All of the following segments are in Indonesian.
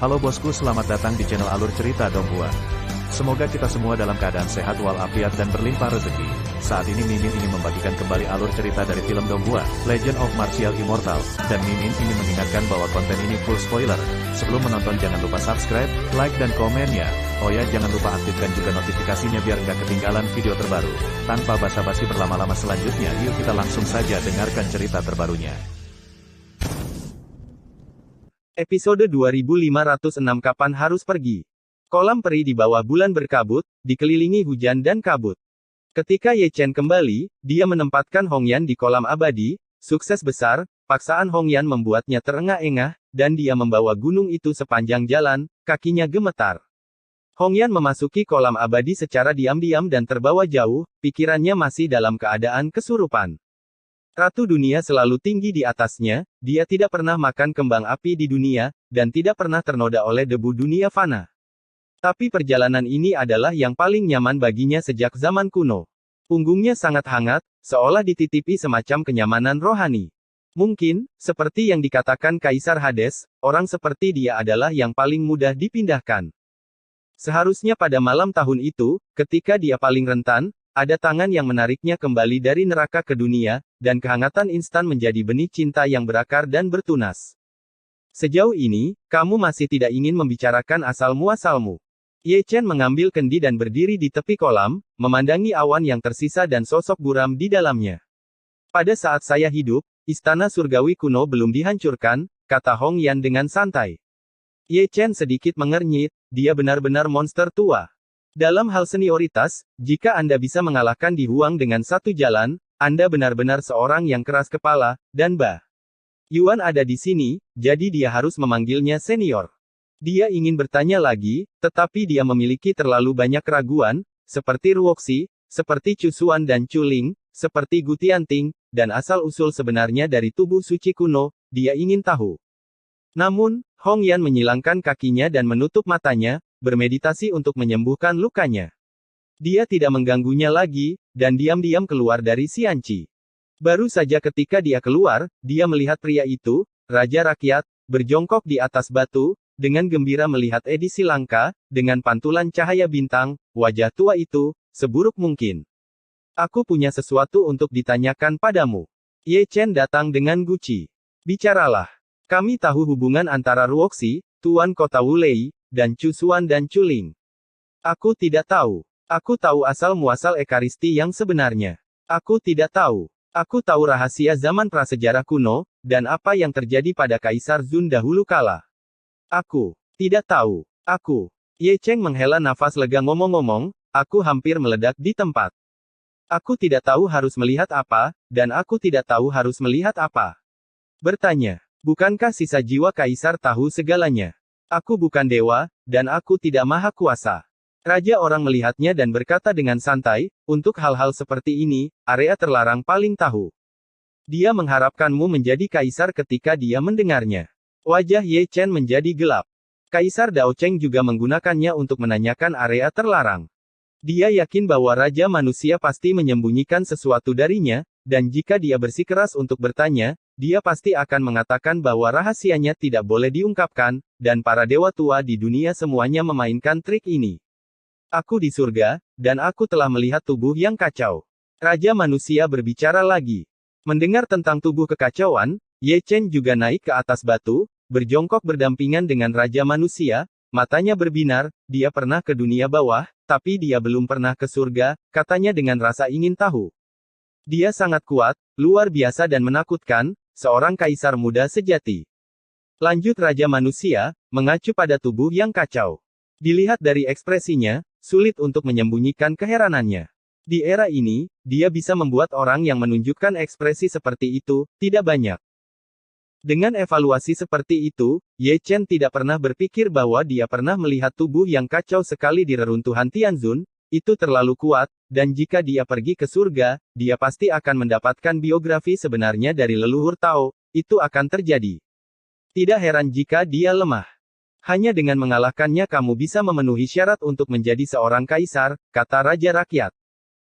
Halo bosku, selamat datang di channel Alur Cerita Donghua. Semoga kita semua dalam keadaan sehat walafiat dan berlimpah rezeki. Saat ini Mimin ingin membagikan kembali alur cerita dari film Donghua, Legend of Martial Immortal, dan Mimin ingin mengingatkan bahwa konten ini full spoiler. Sebelum menonton jangan lupa subscribe, like dan komen ya. Oh ya, jangan lupa aktifkan juga notifikasinya biar nggak ketinggalan video terbaru. Tanpa basa-basi berlama-lama selanjutnya, yuk kita langsung saja dengarkan cerita terbarunya. Episode 2506 Kapan Harus Pergi? Kolam peri di bawah bulan berkabut, dikelilingi hujan dan kabut. Ketika Ye Chen kembali, dia menempatkan Hong Yan di kolam abadi, sukses besar, paksaan Hong Yan membuatnya terengah-engah, dan dia membawa gunung itu sepanjang jalan, kakinya gemetar. Hong Yan memasuki kolam abadi secara diam-diam dan terbawa jauh, pikirannya masih dalam keadaan kesurupan. Ratu dunia selalu tinggi di atasnya, dia tidak pernah makan kembang api di dunia, dan tidak pernah ternoda oleh debu dunia fana. Tapi perjalanan ini adalah yang paling nyaman baginya sejak zaman kuno. Punggungnya sangat hangat, seolah dititipi semacam kenyamanan rohani. Mungkin, seperti yang dikatakan Kaisar Hades, orang seperti dia adalah yang paling mudah dipindahkan. Seharusnya pada malam tahun itu, ketika dia paling rentan, ada tangan yang menariknya kembali dari neraka ke dunia, dan kehangatan instan menjadi benih cinta yang berakar dan bertunas. Sejauh ini, kamu masih tidak ingin membicarakan asal-muasalmu. Ye Chen mengambil kendi dan berdiri di tepi kolam, memandangi awan yang tersisa dan sosok buram di dalamnya. Pada saat saya hidup, istana surgawi kuno belum dihancurkan, kata Hong Yan dengan santai. Ye Chen sedikit mengernyit, dia benar-benar monster tua. Dalam hal senioritas, jika Anda bisa mengalahkan Di Huang dengan satu jalan, Anda benar-benar seorang yang keras kepala, dan Bah Yuan ada di sini, jadi dia harus memanggilnya senior. Dia ingin bertanya lagi, tetapi dia memiliki terlalu banyak keraguan, seperti Ruoxi, seperti Chu Xuan dan Chu Ling, seperti Gu Tianting, dan asal-usul sebenarnya dari tubuh suci kuno, dia ingin tahu. Namun, Hong Yan menyilangkan kakinya dan menutup matanya, bermeditasi untuk menyembuhkan lukanya. Dia tidak mengganggunya lagi, dan diam-diam keluar dari Xianqi. Baru saja ketika dia keluar, dia melihat pria itu, Raja Rakyat, berjongkok di atas batu, dengan gembira melihat edisi langka, dengan pantulan cahaya bintang, wajah tua itu, seburuk mungkin. Aku punya sesuatu untuk ditanyakan padamu. Ye Chen datang dengan guci. Bicaralah. Kami tahu hubungan antara Ruoxi, Tuan Kota Wulei, dan Chu Xuan dan Chu Ling. Aku tidak tahu. Aku tahu asal-muasal Ekaristi yang sebenarnya. Aku tidak tahu. Aku tahu rahasia zaman prasejarah kuno, dan apa yang terjadi pada Kaisar Zun dahulu kala. Aku tidak tahu. Aku. Ye Chen menghela nafas lega ngomong-ngomong, aku hampir meledak di tempat. Aku tidak tahu harus melihat apa, dan aku tidak tahu harus melihat apa. Bertanya, bukankah sisa jiwa Kaisar tahu segalanya? Aku bukan dewa, dan aku tidak maha kuasa. Raja orang melihatnya dan berkata dengan santai, untuk hal-hal seperti ini, area terlarang paling tahu. Dia mengharapkanmu menjadi kaisar ketika dia mendengarnya. Wajah Ye Chen menjadi gelap. Kaisar Dao Cheng juga menggunakannya untuk menanyakan area terlarang. Dia yakin bahwa Raja Manusia pasti menyembunyikan sesuatu darinya, dan jika dia bersikeras untuk bertanya, dia pasti akan mengatakan bahwa rahasianya tidak boleh diungkapkan, dan para dewa tua di dunia semuanya memainkan trik ini. Aku di surga, dan aku telah melihat tubuh yang kacau. Raja Manusia berbicara lagi. Mendengar tentang tubuh kekacauan, Ye Chen juga naik ke atas batu, berjongkok berdampingan dengan Raja Manusia, matanya berbinar, dia pernah ke dunia bawah, tapi dia belum pernah ke surga, katanya dengan rasa ingin tahu. Dia sangat kuat, luar biasa dan menakutkan, seorang kaisar muda sejati. Lanjut Raja Manusia, mengacu pada tubuh yang kacau. Dilihat dari ekspresinya, sulit untuk menyembunyikan keheranannya. Di era ini, dia bisa membuat orang yang menunjukkan ekspresi seperti itu, tidak banyak. Dengan evaluasi seperti itu, Ye Chen tidak pernah berpikir bahwa dia pernah melihat tubuh yang kacau sekali di reruntuhan Tianzun, itu terlalu kuat, dan jika dia pergi ke surga, dia pasti akan mendapatkan biografi sebenarnya dari leluhur Tao, itu akan terjadi. Tidak heran jika dia lemah. Hanya dengan mengalahkannya kamu bisa memenuhi syarat untuk menjadi seorang kaisar, kata Raja Rakyat.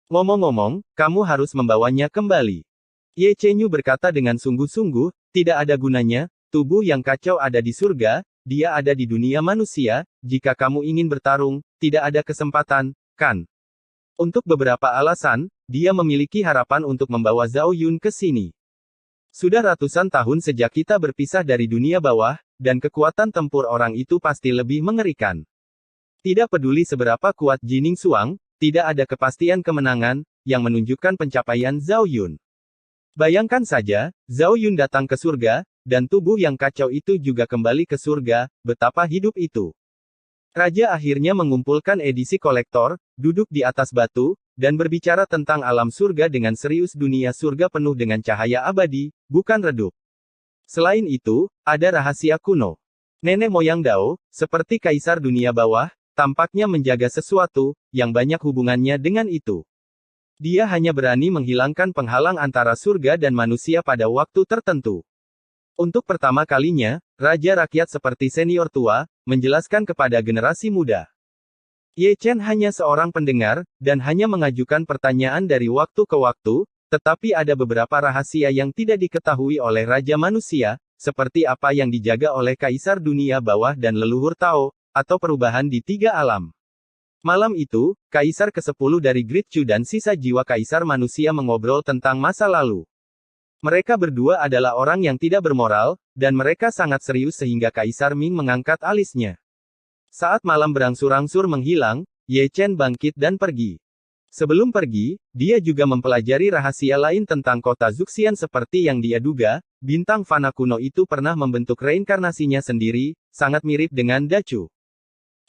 Ngomong-ngomong, kamu harus membawanya kembali. Ye Chenyu berkata dengan sungguh-sungguh, tidak ada gunanya, tubuh yang kacau ada di surga, dia ada di dunia manusia, jika kamu ingin bertarung, tidak ada kesempatan, kan? Untuk beberapa alasan, dia memiliki harapan untuk membawa Zhao Yun ke sini. Sudah ratusan tahun sejak kita berpisah dari dunia bawah, dan kekuatan tempur orang itu pasti lebih mengerikan. Tidak peduli seberapa kuat Jining Xuang, tidak ada kepastian kemenangan, yang menunjukkan pencapaian Zhao Yun. Bayangkan saja, Zhao Yun datang ke surga, dan tubuh yang kacau itu juga kembali ke surga, betapa hidup itu. Raja akhirnya mengumpulkan edisi kolektor, duduk di atas batu, dan berbicara tentang alam surga dengan serius. Dunia surga penuh dengan cahaya abadi, bukan redup. Selain itu, ada rahasia kuno. Nenek moyang Dao, seperti kaisar dunia bawah, tampaknya menjaga sesuatu, yang banyak hubungannya dengan itu. Dia hanya berani menghilangkan penghalang antara surga dan manusia pada waktu tertentu. Untuk pertama kalinya, raja rakyat seperti senior tua, menjelaskan kepada generasi muda. Ye Chen hanya seorang pendengar, dan hanya mengajukan pertanyaan dari waktu ke waktu, tetapi ada beberapa rahasia yang tidak diketahui oleh raja manusia, seperti apa yang dijaga oleh kaisar dunia bawah dan leluhur Tao, atau perubahan di tiga alam. Malam itu, kaisar ke-10 dari Great Chu dan sisa jiwa kaisar manusia mengobrol tentang masa lalu. Mereka berdua adalah orang yang tidak bermoral, dan mereka sangat serius sehingga Kaisar Ming mengangkat alisnya. Saat malam berangsur-angsur menghilang, Ye Chen bangkit dan pergi. Sebelum pergi, dia juga mempelajari rahasia lain tentang kota Zuxian seperti yang dia duga, bintang fana kuno itu pernah membentuk reinkarnasinya sendiri, sangat mirip dengan Dachu.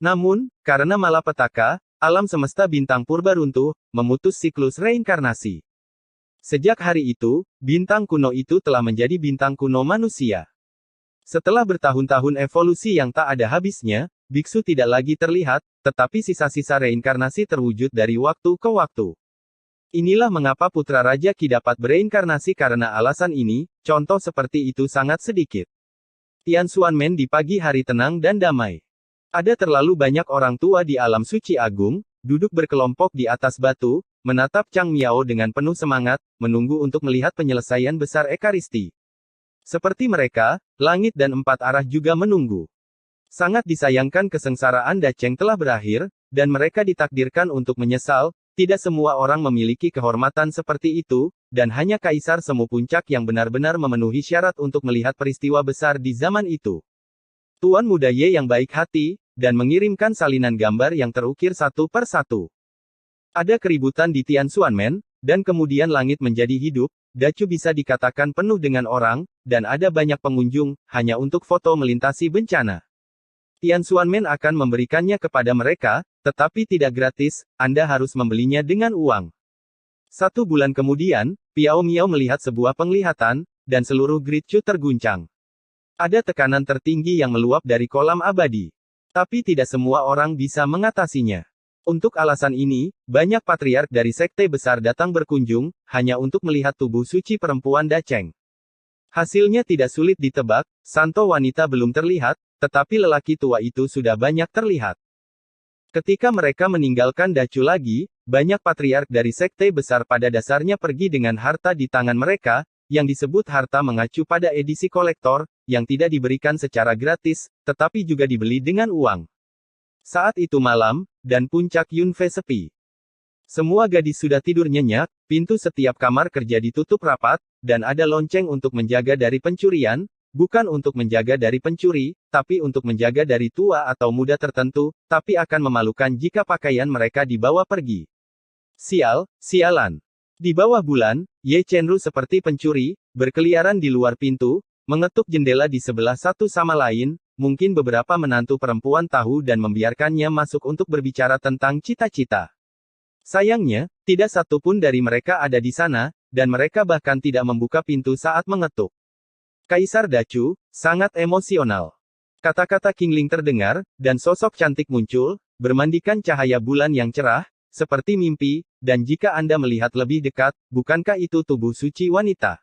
Namun, karena malapetaka, alam semesta bintang purba runtuh, memutus siklus reinkarnasi. Sejak hari itu, bintang kuno itu telah menjadi bintang kuno manusia. Setelah bertahun-tahun evolusi yang tak ada habisnya, biksu tidak lagi terlihat, tetapi sisa-sisa reinkarnasi terwujud dari waktu ke waktu. Inilah mengapa putra Raja Qi dapat bereinkarnasi karena alasan ini, contoh seperti itu sangat sedikit. Tian Xuanmen di pagi hari tenang dan damai. Ada terlalu banyak orang tua di alam suci agung, duduk berkelompok di atas batu, menatap Chang Miao dengan penuh semangat, menunggu untuk melihat penyelesaian besar Ekaristi. Seperti mereka, langit dan empat arah juga menunggu. Sangat disayangkan kesengsaraan Dacheng telah berakhir, dan mereka ditakdirkan untuk menyesal. Tidak semua orang memiliki kehormatan seperti itu, dan hanya Kaisar Semu Puncak yang benar-benar memenuhi syarat untuk melihat peristiwa besar di zaman itu. Tuan Muda Ye yang baik hati, dan mengirimkan salinan gambar yang terukir satu per satu. Ada keributan di Tian Xuanmen, dan kemudian langit menjadi hidup. Dacu bisa dikatakan penuh dengan orang, dan ada banyak pengunjung, hanya untuk foto melintasi bencana. Tian Xuanmen akan memberikannya kepada mereka, tetapi tidak gratis, Anda harus membelinya dengan uang. 1 bulan kemudian, Piao Miao melihat sebuah penglihatan, dan seluruh Great Chu terguncang. Ada tekanan tertinggi yang meluap dari kolam abadi. Tapi tidak semua orang bisa mengatasinya. Untuk alasan ini, banyak patriark dari sekte besar datang berkunjung, hanya untuk melihat tubuh suci perempuan Dacheng. Hasilnya tidak sulit ditebak, santo wanita belum terlihat, tetapi lelaki tua itu sudah banyak terlihat. Ketika mereka meninggalkan Dacu lagi, banyak patriark dari sekte besar pada dasarnya pergi dengan harta di tangan mereka, yang disebut harta mengacu pada edisi kolektor, yang tidak diberikan secara gratis, tetapi juga dibeli dengan uang. Saat itu malam, dan puncak Yunfei sepi. Semua gadis sudah tidur nyenyak, pintu setiap kamar kerja ditutup rapat, dan ada lonceng untuk menjaga dari pencurian, bukan untuk menjaga dari pencuri, tapi untuk menjaga dari tua atau muda tertentu, tapi akan memalukan jika pakaian mereka dibawa pergi. Sialan. Di bawah bulan, Ye Chenru seperti pencuri, berkeliaran di luar pintu, mengetuk jendela di sebelah satu sama lain. Mungkin beberapa menantu perempuan tahu dan membiarkannya masuk untuk berbicara tentang cita-cita. Sayangnya, tidak satu pun dari mereka ada di sana, dan mereka bahkan tidak membuka pintu saat mengetuk. Kaisar Dacu, sangat emosional. Kata-kata Qingling terdengar, dan sosok cantik muncul, bermandikan cahaya bulan yang cerah, seperti mimpi, dan jika Anda melihat lebih dekat, bukankah itu tubuh suci wanita?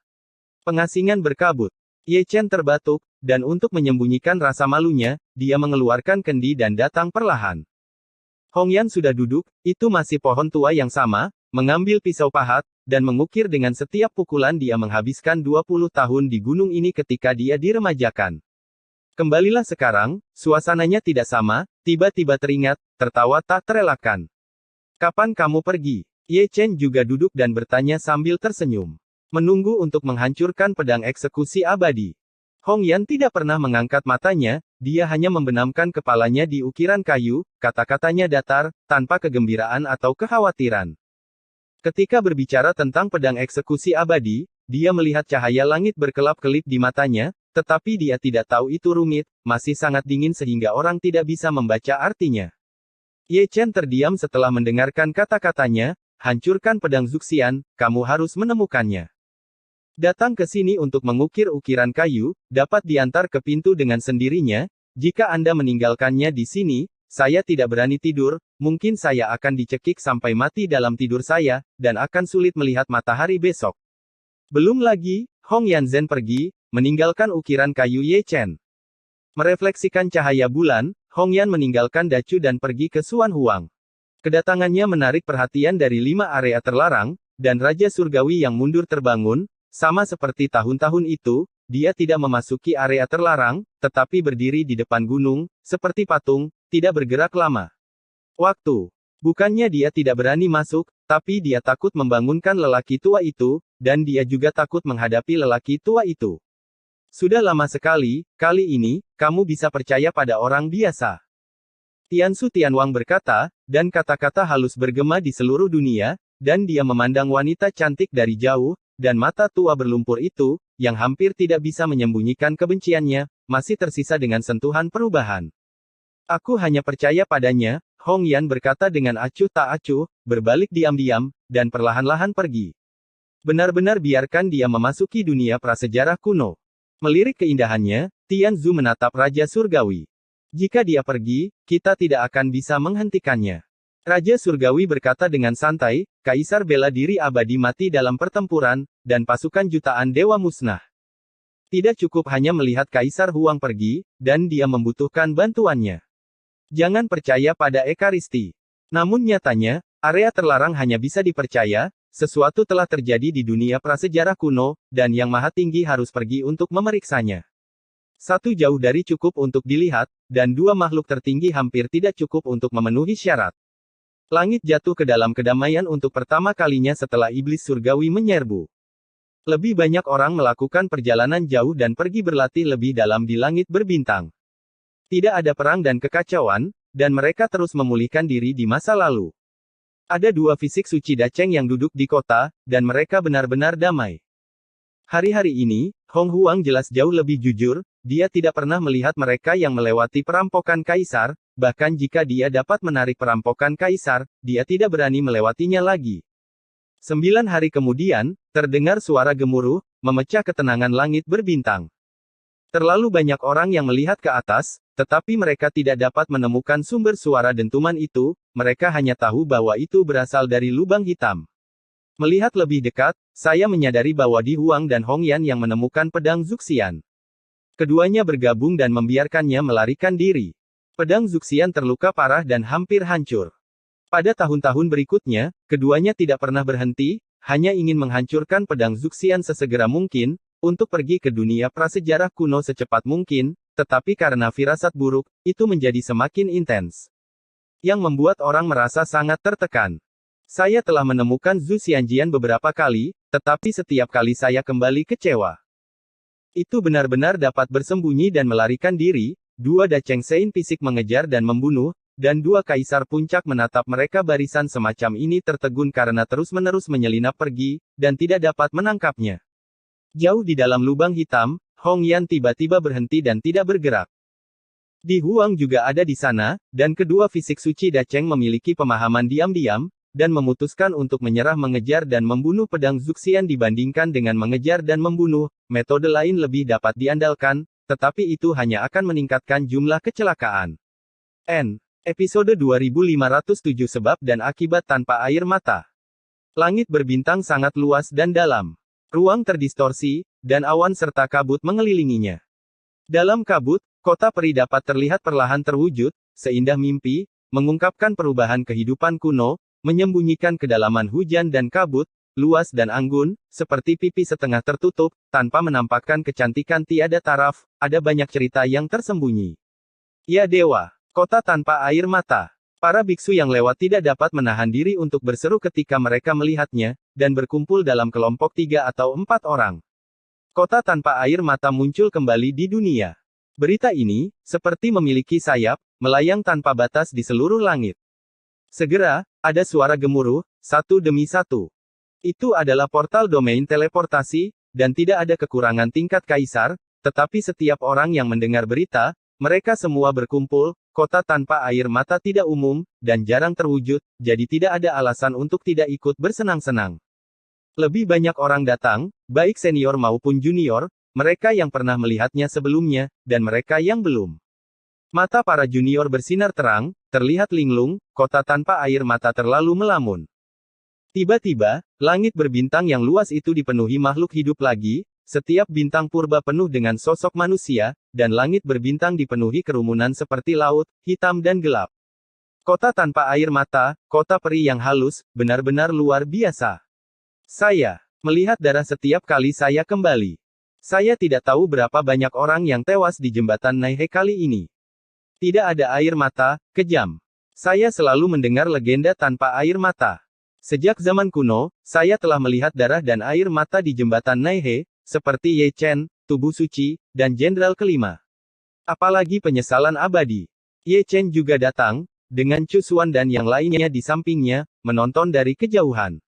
Pengasingan berkabut. Ye Chen terbatuk, dan untuk menyembunyikan rasa malunya, dia mengeluarkan kendi dan datang perlahan. Hongyan sudah duduk, itu masih pohon tua yang sama, mengambil pisau pahat, dan mengukir dengan setiap pukulan. Dia menghabiskan 20 tahun di gunung ini ketika dia diremajakan. Kembalilah sekarang, suasananya tidak sama, tiba-tiba teringat, tertawa tak terelakkan. Kapan kamu pergi? Ye Chen juga duduk dan bertanya sambil tersenyum. Menunggu untuk menghancurkan pedang eksekusi abadi. Hong Yan tidak pernah mengangkat matanya, dia hanya membenamkan kepalanya di ukiran kayu, kata-katanya datar, tanpa kegembiraan atau kekhawatiran. Ketika berbicara tentang pedang eksekusi abadi, dia melihat cahaya langit berkelap-kelip di matanya, tetapi dia tidak tahu itu rumit, masih sangat dingin sehingga orang tidak bisa membaca artinya. Ye Chen terdiam setelah mendengarkan kata-katanya, hancurkan pedang Zuxian, kamu harus menemukannya. Datang ke sini untuk mengukir ukiran kayu, dapat diantar ke pintu dengan sendirinya, jika Anda meninggalkannya di sini, saya tidak berani tidur, mungkin saya akan dicekik sampai mati dalam tidur saya, dan akan sulit melihat matahari besok. Belum lagi, Hong Yanzhen pergi, meninggalkan ukiran kayu Ye Chen. Merefleksikan cahaya bulan, Hong Yan meninggalkan Dacu dan pergi ke Xuan Huang. Kedatangannya menarik perhatian dari 5 area terlarang, dan Raja Surgawi yang mundur terbangun, sama seperti tahun-tahun itu, dia tidak memasuki area terlarang, tetapi berdiri di depan gunung, seperti patung, tidak bergerak lama. Waktu. Bukannya dia tidak berani masuk, tapi dia takut membangunkan lelaki tua itu, dan dia juga takut menghadapi lelaki tua itu. Sudah lama sekali, kali ini, kamu bisa percaya pada orang biasa. Tiansu Tianwang berkata, dan kata-kata halus bergema di seluruh dunia, dan dia memandang wanita cantik dari jauh, dan mata tua berlumpur itu, yang hampir tidak bisa menyembunyikan kebenciannya, masih tersisa dengan sentuhan perubahan. Aku hanya percaya padanya, Hong Yan berkata dengan acuh tak acuh, berbalik diam-diam, dan perlahan-lahan pergi. Benar-benar biarkan dia memasuki dunia prasejarah kuno. Melirik keindahannya, Tianzu menatap Raja Surgawi. Jika dia pergi, kita tidak akan bisa menghentikannya. Raja Surgawi berkata dengan santai, Kaisar bela diri abadi mati dalam pertempuran, dan pasukan jutaan dewa musnah. Tidak cukup hanya melihat Kaisar Huang pergi, dan dia membutuhkan bantuannya. Jangan percaya pada Ekaristi. Namun nyatanya, area terlarang hanya bisa dipercaya, sesuatu telah terjadi di dunia prasejarah kuno, dan Yang Maha Tinggi harus pergi untuk memeriksanya. Satu jauh dari cukup untuk dilihat, dan 2 makhluk tertinggi hampir tidak cukup untuk memenuhi syarat. Langit jatuh ke dalam kedamaian untuk pertama kalinya setelah iblis surgawi menyerbu. Lebih banyak orang melakukan perjalanan jauh dan pergi berlatih lebih dalam di langit berbintang. Tidak ada perang dan kekacauan, dan mereka terus memulihkan diri di masa lalu. Ada 2 fisik suci Dacheng yang duduk di kota, dan mereka benar-benar damai. Hari-hari ini, Hong Huang jelas jauh lebih jujur, dia tidak pernah melihat mereka yang melewati perampokan kaisar, bahkan jika dia dapat menarik perampokan kaisar, dia tidak berani melewatinya lagi. 9 hari kemudian, terdengar suara gemuruh, memecah ketenangan langit berbintang. Terlalu banyak orang yang melihat ke atas, tetapi mereka tidak dapat menemukan sumber suara dentuman itu, mereka hanya tahu bahwa itu berasal dari lubang hitam. Melihat lebih dekat, saya menyadari bahwa Di Huang dan Hong Yan yang menemukan pedang Zuxian. Keduanya bergabung dan membiarkannya melarikan diri. Pedang Zuxian terluka parah dan hampir hancur. Pada tahun-tahun berikutnya, keduanya tidak pernah berhenti, hanya ingin menghancurkan pedang Zuxian sesegera mungkin, untuk pergi ke dunia prasejarah kuno secepat mungkin, tetapi karena firasat buruk, itu menjadi semakin intens. Yang membuat orang merasa sangat tertekan. Saya telah menemukan Zhu Xianjian beberapa kali, tetapi setiap kali saya kembali kecewa. Itu benar-benar dapat bersembunyi dan melarikan diri, 2 Dacheng Sein fisik mengejar dan membunuh, dan 2 kaisar puncak menatap mereka barisan semacam ini tertegun karena terus-menerus menyelinap pergi, dan tidak dapat menangkapnya. Jauh di dalam lubang hitam, Hong Yan tiba-tiba berhenti dan tidak bergerak. Di Huang juga ada di sana, dan kedua fisik suci Dacheng memiliki pemahaman diam-diam, dan memutuskan untuk menyerah mengejar dan membunuh pedang Zuxian dibandingkan dengan mengejar dan membunuh, metode lain lebih dapat diandalkan, tetapi itu hanya akan meningkatkan jumlah kecelakaan. Episode 2507 Sebab dan Akibat Tanpa Air Mata. Langit berbintang sangat luas dan dalam. Ruang terdistorsi, dan awan serta kabut mengelilinginya. Dalam kabut, kota peri dapat terlihat perlahan terwujud, seindah mimpi, mengungkapkan perubahan kehidupan kuno, menyembunyikan kedalaman hujan dan kabut, luas dan anggun, seperti pipi setengah tertutup, tanpa menampakkan kecantikan tiada taraf, ada banyak cerita yang tersembunyi. Ya dewa, kota tanpa air mata. Para biksu yang lewat tidak dapat menahan diri untuk berseru ketika mereka melihatnya, dan berkumpul dalam kelompok 3 atau 4 orang. Kota tanpa air mata muncul kembali di dunia. Berita ini, seperti memiliki sayap, melayang tanpa batas di seluruh langit. Segera, ada suara gemuruh, satu demi satu. Itu adalah portal domain teleportasi, dan tidak ada kekurangan tingkat kaisar, tetapi setiap orang yang mendengar berita, mereka semua berkumpul. Kota tanpa air mata tidak umum, dan jarang terwujud, jadi tidak ada alasan untuk tidak ikut bersenang-senang. Lebih banyak orang datang, baik senior maupun junior, mereka yang pernah melihatnya sebelumnya, dan mereka yang belum. Mata para junior bersinar terang, terlihat linglung, kota tanpa air mata terlalu melamun. Tiba-tiba, langit berbintang yang luas itu dipenuhi makhluk hidup lagi, setiap bintang purba penuh dengan sosok manusia, dan langit berbintang dipenuhi kerumunan seperti laut, hitam dan gelap. Kota tanpa air mata, kota peri yang halus, benar-benar luar biasa. Saya melihat darah setiap kali saya kembali. Saya tidak tahu berapa banyak orang yang tewas di jembatan Naihe kali ini. Tidak ada air mata, kejam. Saya selalu mendengar legenda tanpa air mata. Sejak zaman kuno, saya telah melihat darah dan air mata di jembatan Naihe, seperti Ye Chen, tubuh suci, dan jenderal kelima. Apalagi penyesalan abadi. Ye Chen juga datang, dengan Chu Xuan dan yang lainnya di sampingnya, menonton dari kejauhan.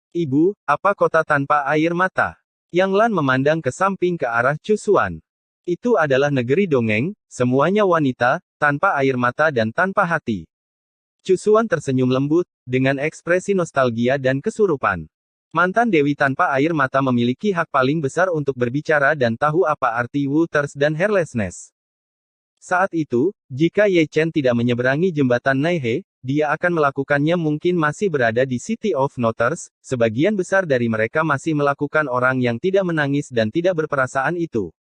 Ibu, apa kota tanpa air mata? Yang Lan memandang ke samping ke arah Chu Xuan. Itu adalah negeri dongeng, semuanya wanita, tanpa air mata dan tanpa hati. Chu Xuan tersenyum lembut, dengan ekspresi nostalgia dan kesurupan. Mantan dewi tanpa air mata memiliki hak paling besar untuk berbicara dan tahu apa arti waters dan hairlessness. Saat itu, jika Ye Chen tidak menyeberangi jembatan Naihe, dia akan melakukannya mungkin masih berada di City of Noters, sebagian besar dari mereka masih melakukan orang yang tidak menangis dan tidak berperasaan itu.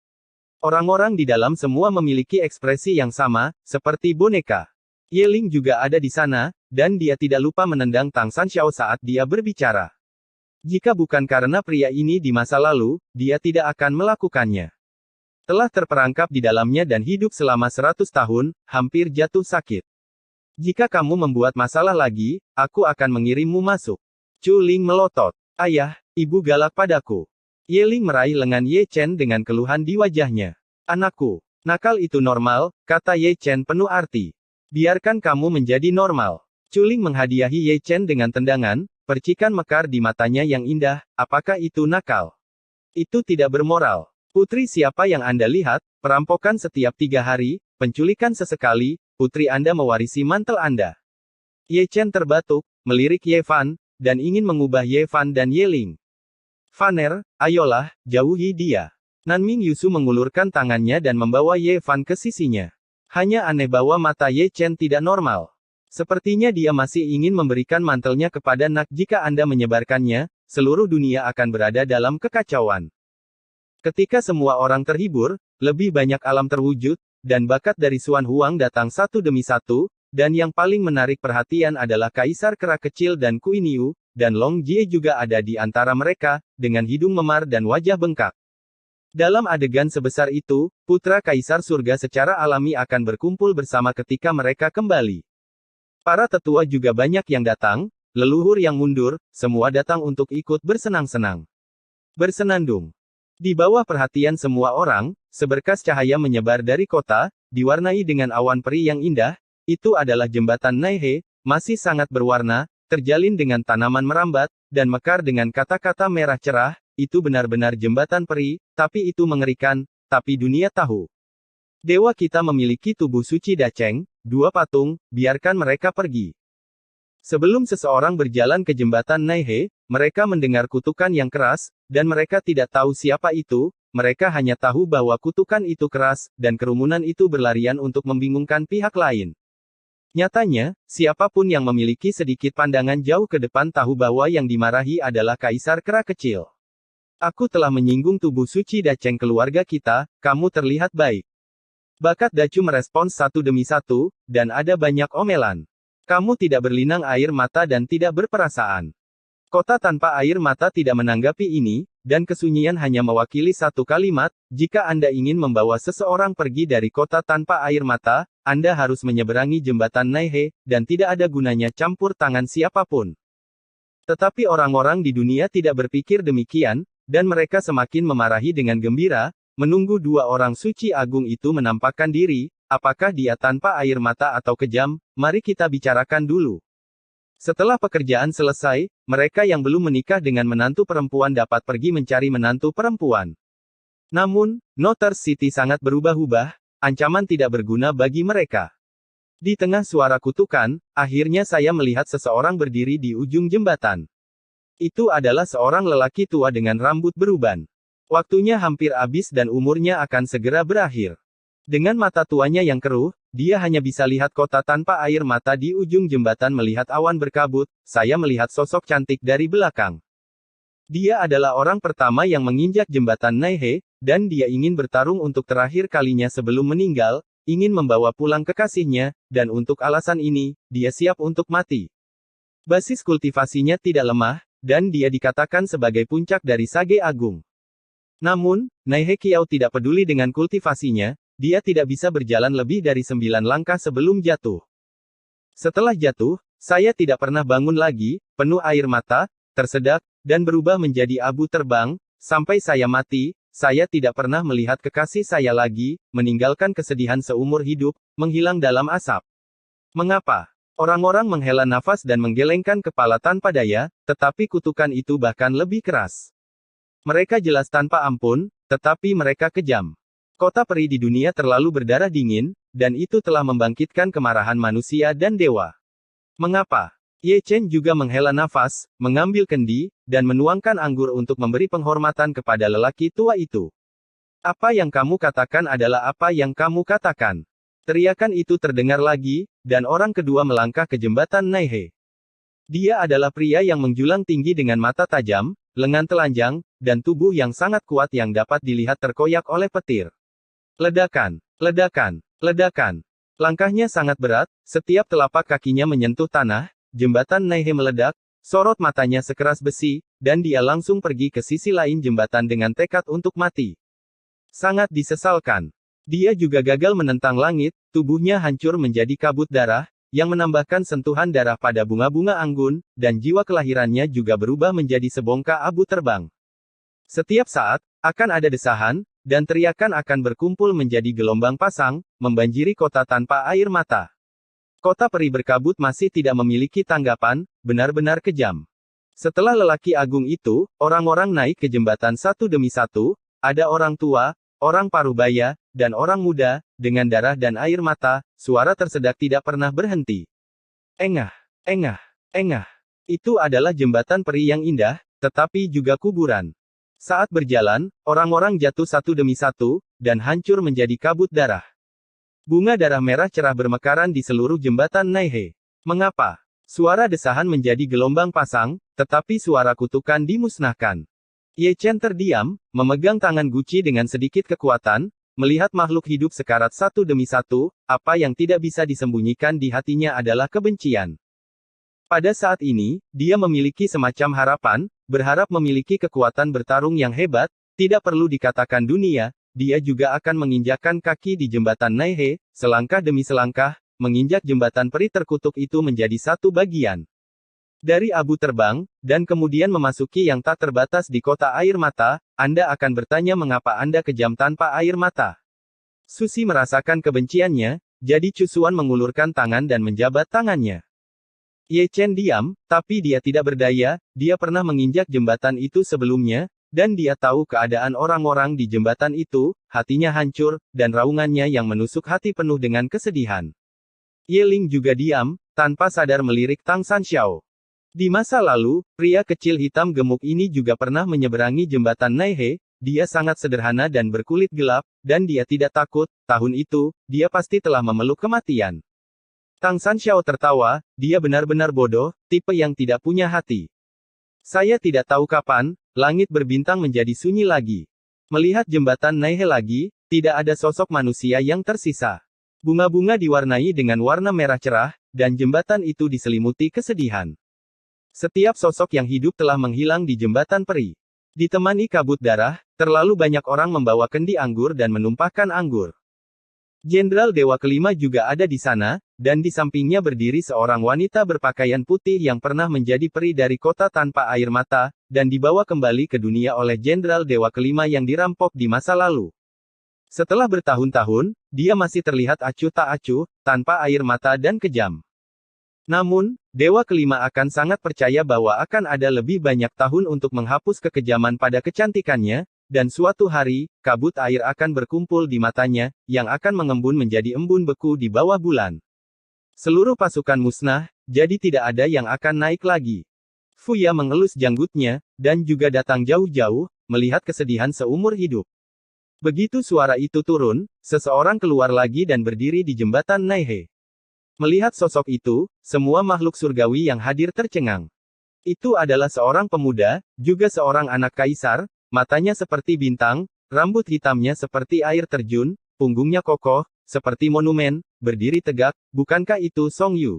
Orang-orang di dalam semua memiliki ekspresi yang sama, seperti boneka. Ye Ling juga ada di sana, dan dia tidak lupa menendang Tang San Xiao saat dia berbicara. Jika bukan karena pria ini di masa lalu, dia tidak akan melakukannya. Telah terperangkap di dalamnya dan hidup selama 100 tahun, hampir jatuh sakit. Jika kamu membuat masalah lagi, aku akan mengirimmu masuk. Chu Ling melotot. Ayah, ibu galak padaku. Ye Ling meraih lengan Ye Chen dengan keluhan di wajahnya. Anakku, nakal itu normal, kata Ye Chen penuh arti. Biarkan kamu menjadi normal. Chu Ling menghadiahi Ye Chen dengan tendangan, percikan mekar di matanya yang indah. Apakah itu nakal? Itu tidak bermoral. Putri siapa yang Anda lihat, perampokan setiap 3 hari, penculikan sesekali, putri Anda mewarisi mantel Anda. Ye Chen terbatuk, melirik Ye Fan, dan ingin mengubah Ye Fan dan Ye Ling. Faner, ayolah, jauhi dia. Nanming Yusu mengulurkan tangannya dan membawa Ye Fan ke sisinya. Hanya aneh bahwa mata Ye Chen tidak normal. Sepertinya dia masih ingin memberikan mantelnya kepada Nak. Jika Anda menyebarkannya, seluruh dunia akan berada dalam kekacauan. Ketika semua orang terhibur, lebih banyak alam terwujud, dan bakat dari Xuan Huang datang satu demi satu, dan yang paling menarik perhatian adalah Kaisar Kera Kecil dan Kui Niu, dan Long Jie juga ada di antara mereka, dengan hidung memar dan wajah bengkak. Dalam adegan sebesar itu, putra Kaisar Surga secara alami akan berkumpul bersama ketika mereka kembali. Para tetua juga banyak yang datang, leluhur yang mundur, semua datang untuk ikut bersenang-senang. Bersenandung. Di bawah perhatian semua orang, seberkas cahaya menyebar dari kota, diwarnai dengan awan peri yang indah. Itu adalah jembatan Naihe, masih sangat berwarna, terjalin dengan tanaman merambat, dan mekar dengan kata-kata merah cerah. Itu benar-benar jembatan peri, tapi itu mengerikan, tapi dunia tahu. Dewa kita memiliki tubuh suci Dacheng, 2 patung, biarkan mereka pergi. Sebelum seseorang berjalan ke jembatan Naihe, mereka mendengar kutukan yang keras, dan mereka tidak tahu siapa itu, mereka hanya tahu bahwa kutukan itu keras, dan kerumunan itu berlarian untuk membingungkan pihak lain. Nyatanya, siapapun yang memiliki sedikit pandangan jauh ke depan tahu bahwa yang dimarahi adalah Kaisar Kera Kecil. Aku telah menyinggung tubuh suci Dacheng keluarga kita, kamu terlihat baik. Bakat Dacu merespons satu demi satu, dan ada banyak omelan. Kamu tidak berlinang air mata dan tidak berperasaan. Kota tanpa air mata tidak menanggapi ini, dan kesunyian hanya mewakili satu kalimat, jika Anda ingin membawa seseorang pergi dari kota tanpa air mata, Anda harus menyeberangi jembatan Naihe, dan tidak ada gunanya campur tangan siapapun. Tetapi orang-orang di dunia tidak berpikir demikian, dan mereka semakin memarahi dengan gembira, menunggu dua orang suci agung itu menampakkan diri. Apakah dia tanpa air mata atau kejam? Mari kita bicarakan dulu. Setelah pekerjaan selesai, mereka yang belum menikah dengan menantu perempuan dapat pergi mencari menantu perempuan. Namun, Notters City sangat berubah-ubah, ancaman tidak berguna bagi mereka. Di tengah suara kutukan, akhirnya saya melihat seseorang berdiri di ujung jembatan. Itu adalah seorang lelaki tua dengan rambut beruban. Waktunya hampir habis dan umurnya akan segera berakhir. Dengan mata tuanya yang keruh, dia hanya bisa lihat kota tanpa air mata di ujung jembatan. Melihat awan berkabut, saya melihat sosok cantik dari belakang. Dia adalah orang pertama yang menginjak jembatan Naihe, dan dia ingin bertarung untuk terakhir kalinya sebelum meninggal, ingin membawa pulang kekasihnya, dan untuk alasan ini, dia siap untuk mati. Basis kultivasinya tidak lemah, dan dia dikatakan sebagai puncak dari Sage Agung. Namun, Naihe Kiao tidak peduli dengan kultivasinya. Dia tidak bisa berjalan lebih dari 9 langkah sebelum jatuh. Setelah jatuh, saya tidak pernah bangun lagi, penuh air mata, tersedak, dan berubah menjadi abu terbang, sampai saya mati. Saya tidak pernah melihat kekasih saya lagi, meninggalkan kesedihan seumur hidup, menghilang dalam asap. Mengapa? Orang-orang menghela nafas dan menggelengkan kepala tanpa daya, tetapi kutukan itu bahkan lebih keras. Mereka jelas tanpa ampun, tetapi mereka kejam. Kota peri di dunia terlalu berdarah dingin, dan itu telah membangkitkan kemarahan manusia dan dewa. Mengapa? Ye Chen juga menghela nafas, mengambil kendi, dan menuangkan anggur untuk memberi penghormatan kepada lelaki tua itu. Apa yang kamu katakan adalah apa yang kamu katakan. Teriakan itu terdengar lagi, dan orang kedua melangkah ke jembatan Naihe. Dia adalah pria yang menjulang tinggi dengan mata tajam, lengan telanjang, dan tubuh yang sangat kuat yang dapat dilihat terkoyak oleh petir. Ledakan, ledakan, ledakan. Langkahnya sangat berat, setiap telapak kakinya menyentuh tanah, jembatan Naihe meledak, sorot matanya sekeras besi, dan dia langsung pergi ke sisi lain jembatan dengan tekad untuk mati. Sangat disesalkan. Dia juga gagal menentang langit, tubuhnya hancur menjadi kabut darah, yang menambahkan sentuhan darah pada bunga-bunga anggun, dan jiwa kelahirannya juga berubah menjadi sebongkah abu terbang. Setiap saat, akan ada desahan, dan teriakan akan berkumpul menjadi gelombang pasang, membanjiri kota tanpa air mata. Kota peri berkabut masih tidak memiliki tanggapan, benar-benar kejam. Setelah lelaki agung itu, orang-orang naik ke jembatan satu demi satu, ada orang tua, orang parubaya, dan orang muda, dengan darah dan air mata, suara tersedak tidak pernah berhenti. Engah, engah, engah. Itu adalah jembatan peri yang indah, tetapi juga kuburan. Saat berjalan, orang-orang jatuh satu demi satu, dan hancur menjadi kabut darah. Bunga darah merah cerah bermekaran di seluruh jembatan Naihe. Mengapa? Suara desahan menjadi gelombang pasang, tetapi suara kutukan dimusnahkan. Ye Chen terdiam, memegang tangan Guci dengan sedikit kekuatan, melihat makhluk hidup sekarat satu demi satu, apa yang tidak bisa disembunyikan di hatinya adalah kebencian. Pada saat ini, dia memiliki semacam harapan, berharap memiliki kekuatan bertarung yang hebat, tidak perlu dikatakan dunia, dia juga akan menginjakkan kaki di jembatan Naihe, selangkah demi selangkah, menginjak jembatan peri terkutuk itu menjadi satu bagian. Dari abu terbang, dan kemudian memasuki yang tak terbatas di kota air mata, Anda akan bertanya mengapa Anda kejam tanpa air mata. Susi merasakan kebenciannya, jadi Cusuan mengulurkan tangan dan menjabat tangannya. Ye Chen diam, tapi dia tidak berdaya, dia pernah menginjak jembatan itu sebelumnya, dan dia tahu keadaan orang-orang di jembatan itu, hatinya hancur, dan raungannya yang menusuk hati penuh dengan kesedihan. Ye Ling juga diam, tanpa sadar melirik Tang Sanxiao. Di masa lalu, pria kecil hitam gemuk ini juga pernah menyeberangi jembatan Naihe, dia sangat sederhana dan berkulit gelap, dan dia tidak takut, tahun itu, dia pasti telah memeluk kematian. Tang Sanxiao tertawa, dia benar-benar bodoh, tipe yang tidak punya hati. Saya tidak tahu kapan, langit berbintang menjadi sunyi lagi. Melihat jembatan Naihe lagi, tidak ada sosok manusia yang tersisa. Bunga-bunga diwarnai dengan warna merah cerah, dan jembatan itu diselimuti kesedihan. Setiap sosok yang hidup telah menghilang di jembatan peri. Ditemani kabut darah, terlalu banyak orang membawa kendi anggur dan menumpahkan anggur. Jenderal Dewa Kelima juga ada di sana, dan di sampingnya berdiri seorang wanita berpakaian putih yang pernah menjadi peri dari kota tanpa air mata, dan dibawa kembali ke dunia oleh Jenderal Dewa Kelima yang dirampok di masa lalu. Setelah bertahun-tahun, dia masih terlihat acuh tak acuh, tanpa air mata dan kejam. Namun, Dewa Kelima akan sangat percaya bahwa akan ada lebih banyak tahun untuk menghapus kekejaman pada kecantikannya, dan suatu hari, kabut air akan berkumpul di matanya, yang akan mengembun menjadi embun beku di bawah bulan. Seluruh pasukan musnah, jadi tidak ada yang akan naik lagi. Fuya mengelus janggutnya, dan juga datang jauh-jauh, melihat kesedihan seumur hidup. Begitu suara itu turun, seseorang keluar lagi dan berdiri di jembatan Naihe. Melihat sosok itu, semua makhluk surgawi yang hadir tercengang. Itu adalah seorang pemuda, juga seorang anak kaisar, matanya seperti bintang, rambut hitamnya seperti air terjun, punggungnya kokoh, seperti monumen, berdiri tegak, bukankah itu Song Yu?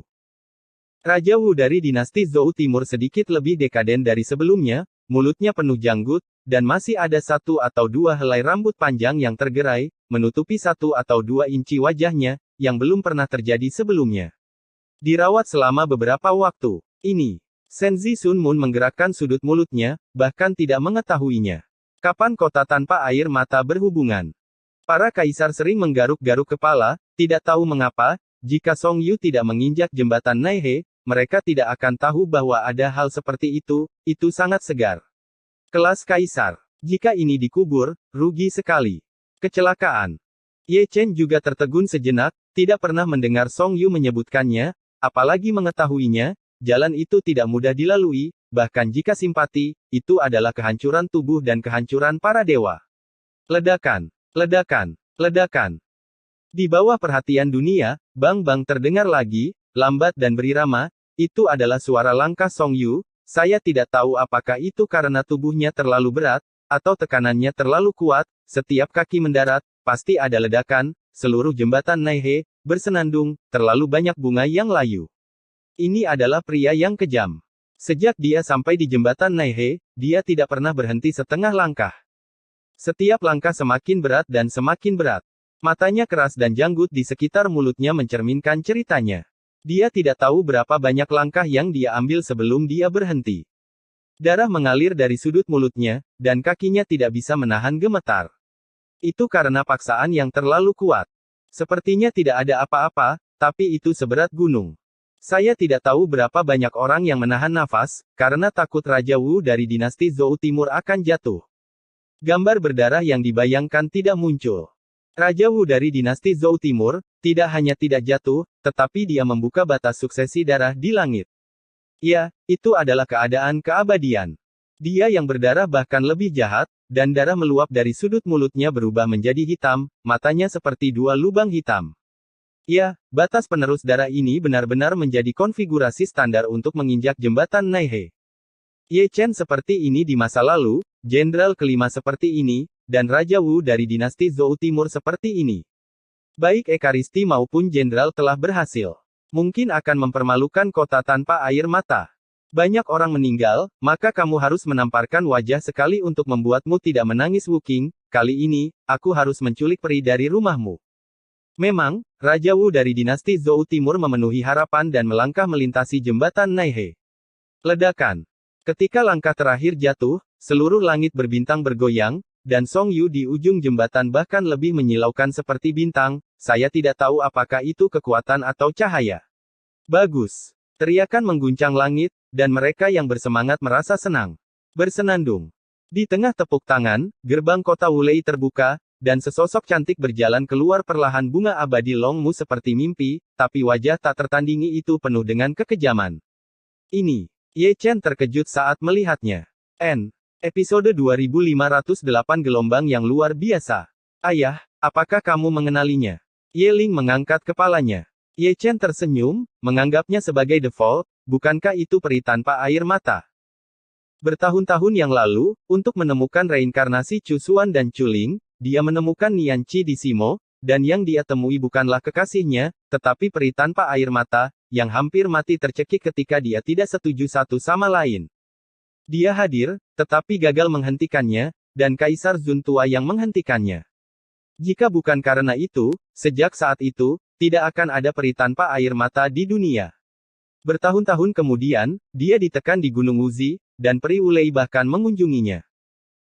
Raja Wu dari dinasti Zhou Timur sedikit lebih dekaden dari sebelumnya, mulutnya penuh janggut, dan masih ada satu atau dua helai rambut panjang yang tergerai, menutupi 1 atau 2 inci wajahnya, yang belum pernah terjadi sebelumnya. Dirawat selama beberapa waktu. Ini. Senzi Sun Moon menggerakkan sudut mulutnya, bahkan tidak mengetahuinya. Kapan kota tanpa air mata berhubungan? Para kaisar sering menggaruk-garuk kepala, tidak tahu mengapa, jika Song Yu tidak menginjak jembatan Naihe, mereka tidak akan tahu bahwa ada hal seperti itu sangat segar. Kelas kaisar. Jika ini dikubur, rugi sekali. Kecelakaan. Ye Chen juga tertegun sejenak, tidak pernah mendengar Song Yu menyebutkannya, apalagi mengetahuinya, jalan itu tidak mudah dilalui, bahkan jika simpati, itu adalah kehancuran tubuh dan kehancuran para dewa. Ledakan, ledakan, ledakan. Di bawah perhatian dunia, bang-bang terdengar lagi, lambat dan berirama, itu adalah suara langkah Song Yu, saya tidak tahu apakah itu karena tubuhnya terlalu berat, atau tekanannya terlalu kuat, setiap kaki mendarat, pasti ada ledakan, seluruh jembatan Naihe, bersenandung, terlalu banyak bunga yang layu. Ini adalah pria yang kejam. Sejak dia sampai di jembatan Naihe, dia tidak pernah berhenti setengah langkah. Setiap langkah semakin berat dan semakin berat. Matanya keras dan janggut di sekitar mulutnya mencerminkan ceritanya. Dia tidak tahu berapa banyak langkah yang dia ambil sebelum dia berhenti. Darah mengalir dari sudut mulutnya, dan kakinya tidak bisa menahan gemetar. Itu karena paksaan yang terlalu kuat. Sepertinya tidak ada apa-apa, tapi itu seberat gunung. Saya tidak tahu berapa banyak orang yang menahan nafas, karena takut Raja Wu dari dinasti Zhou Timur akan jatuh. Gambar berdarah yang dibayangkan tidak muncul. Raja Wu dari dinasti Zhou Timur, tidak hanya tidak jatuh, tetapi dia membuka batas suksesi darah di langit. Ya, itu adalah keadaan keabadian. Dia yang berdarah bahkan lebih jahat, dan darah meluap dari sudut mulutnya berubah menjadi hitam, matanya seperti 2 lubang hitam. Ya, batas penerus darah ini benar-benar menjadi konfigurasi standar untuk menginjak jembatan Naihe. Ye Chen seperti ini di masa lalu, Jenderal Kelima seperti ini, dan Raja Wu dari dinasti Zhou Timur seperti ini. Baik Ekaristi maupun Jenderal telah berhasil. Mungkin akan mempermalukan kota tanpa air mata. Banyak orang meninggal, maka kamu harus menamparkan wajah sekali untuk membuatmu tidak menangis Wu Qing, kali ini, aku harus menculik peri dari rumahmu. Memang, Raja Wu dari dinasti Zhou Timur memenuhi harapan dan melangkah melintasi jembatan Naihe. Ledakan. Ketika langkah terakhir jatuh, seluruh langit berbintang bergoyang, dan Song Yu di ujung jembatan bahkan lebih menyilaukan seperti bintang, saya tidak tahu apakah itu kekuatan atau cahaya. Bagus. Teriakan mengguncang langit, dan mereka yang bersemangat merasa senang. Bersenandung. Di tengah tepuk tangan, gerbang kota Wulei terbuka, dan sesosok cantik berjalan keluar perlahan bunga abadi Longmu seperti mimpi, tapi wajah tak tertandingi itu penuh dengan kekejaman. Ini. Ye Chen terkejut saat melihatnya. Episode 2508 gelombang yang luar biasa. Ayah, apakah kamu mengenalinya? Ye Ling mengangkat kepalanya. Ye Chen tersenyum, menganggapnya sebagai default, bukankah itu peri tanpa air mata? Bertahun-tahun yang lalu, untuk menemukan reinkarnasi Chu Xuan dan Chu Ling, dia menemukan Nian Qi di Simo, dan yang dia temui bukanlah kekasihnya, tetapi peri tanpa air mata, yang hampir mati tercekik ketika dia tidak setuju satu sama lain. Dia hadir, tetapi gagal menghentikannya, dan Kaisar Zun tua yang menghentikannya. Jika bukan karena itu, sejak saat itu, tidak akan ada peri tanpa air mata di dunia. Bertahun-tahun kemudian, dia ditekan di Gunung Wuzi, dan peri Wulei bahkan mengunjunginya.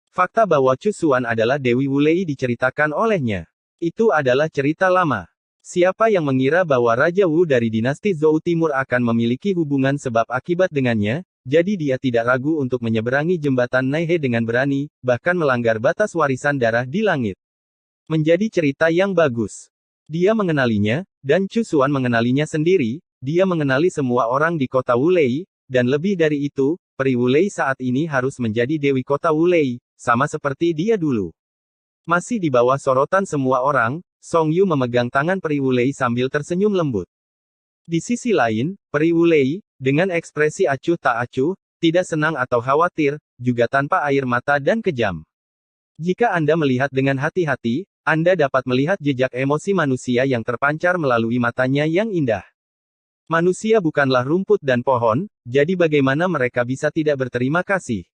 Fakta bahwa Chu Xuan adalah Dewi Wulei diceritakan olehnya. Itu adalah cerita lama. Siapa yang mengira bahwa Raja Wu dari dinasti Zhou Timur akan memiliki hubungan sebab akibat dengannya, jadi dia tidak ragu untuk menyeberangi jembatan Naihe dengan berani, bahkan melanggar batas warisan darah di langit. Menjadi cerita yang bagus. Dia mengenalinya, dan Chu Xuan mengenalinya sendiri, dia mengenali semua orang di kota Wulei, dan lebih dari itu, peri Wulei saat ini harus menjadi Dewi kota Wulei, sama seperti dia dulu. Masih di bawah sorotan semua orang, Song Yu memegang tangan peri Wulei sambil tersenyum lembut. Di sisi lain, peri Wulei, dengan ekspresi acuh tak acuh, tidak senang atau khawatir, juga tanpa air mata dan kejam. Jika Anda melihat dengan hati-hati, Anda dapat melihat jejak emosi manusia yang terpancar melalui matanya yang indah. Manusia bukanlah rumput dan pohon, jadi bagaimana mereka bisa tidak berterima kasih?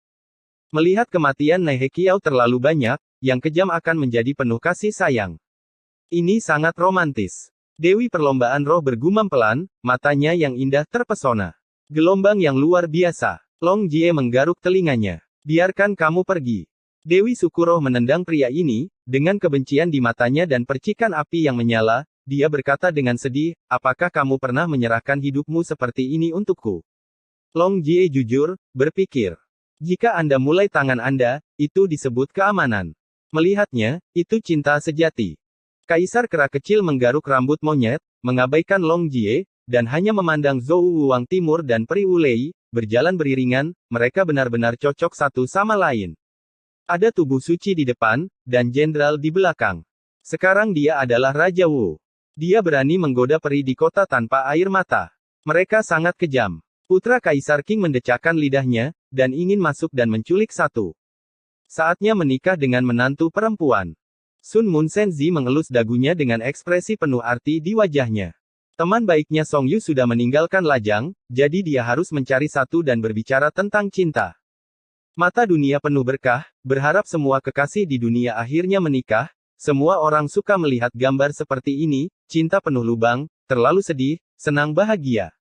Melihat kematian Naihe Kiao terlalu banyak, yang kejam akan menjadi penuh kasih sayang. Ini sangat romantis. Dewi perlombaan roh bergumam pelan, matanya yang indah terpesona. Gelombang yang luar biasa. Long Jie menggaruk telinganya. Biarkan kamu pergi. Dewi Sukuroh menendang pria ini, dengan kebencian di matanya dan percikan api yang menyala, dia berkata dengan sedih, apakah kamu pernah menyerahkan hidupmu seperti ini untukku? Long Jie jujur, berpikir. Jika Anda mulai tangan Anda, itu disebut keamanan. Melihatnya, itu cinta sejati. Kaisar kera kecil menggaruk rambut monyet, mengabaikan Long Jie, dan hanya memandang Zhou Wuwang Timur dan peri Wulei, berjalan beriringan, mereka benar-benar cocok satu sama lain. Ada tubuh suci di depan, dan jenderal di belakang. Sekarang dia adalah Raja Wu. Dia berani menggoda peri di kota tanpa air mata. Mereka sangat kejam. Putra Kaisar Qing mendecakkan lidahnya, dan ingin masuk dan menculik satu. Saatnya menikah dengan menantu perempuan. Sun Mun Senzi mengelus dagunya dengan ekspresi penuh arti di wajahnya. Teman baiknya Song Yu sudah meninggalkan lajang, jadi dia harus mencari satu dan berbicara tentang cinta. Mata dunia penuh berkah, berharap semua kekasih di dunia akhirnya menikah, semua orang suka melihat gambar seperti ini, cinta penuh lubang, terlalu sedih, senang bahagia.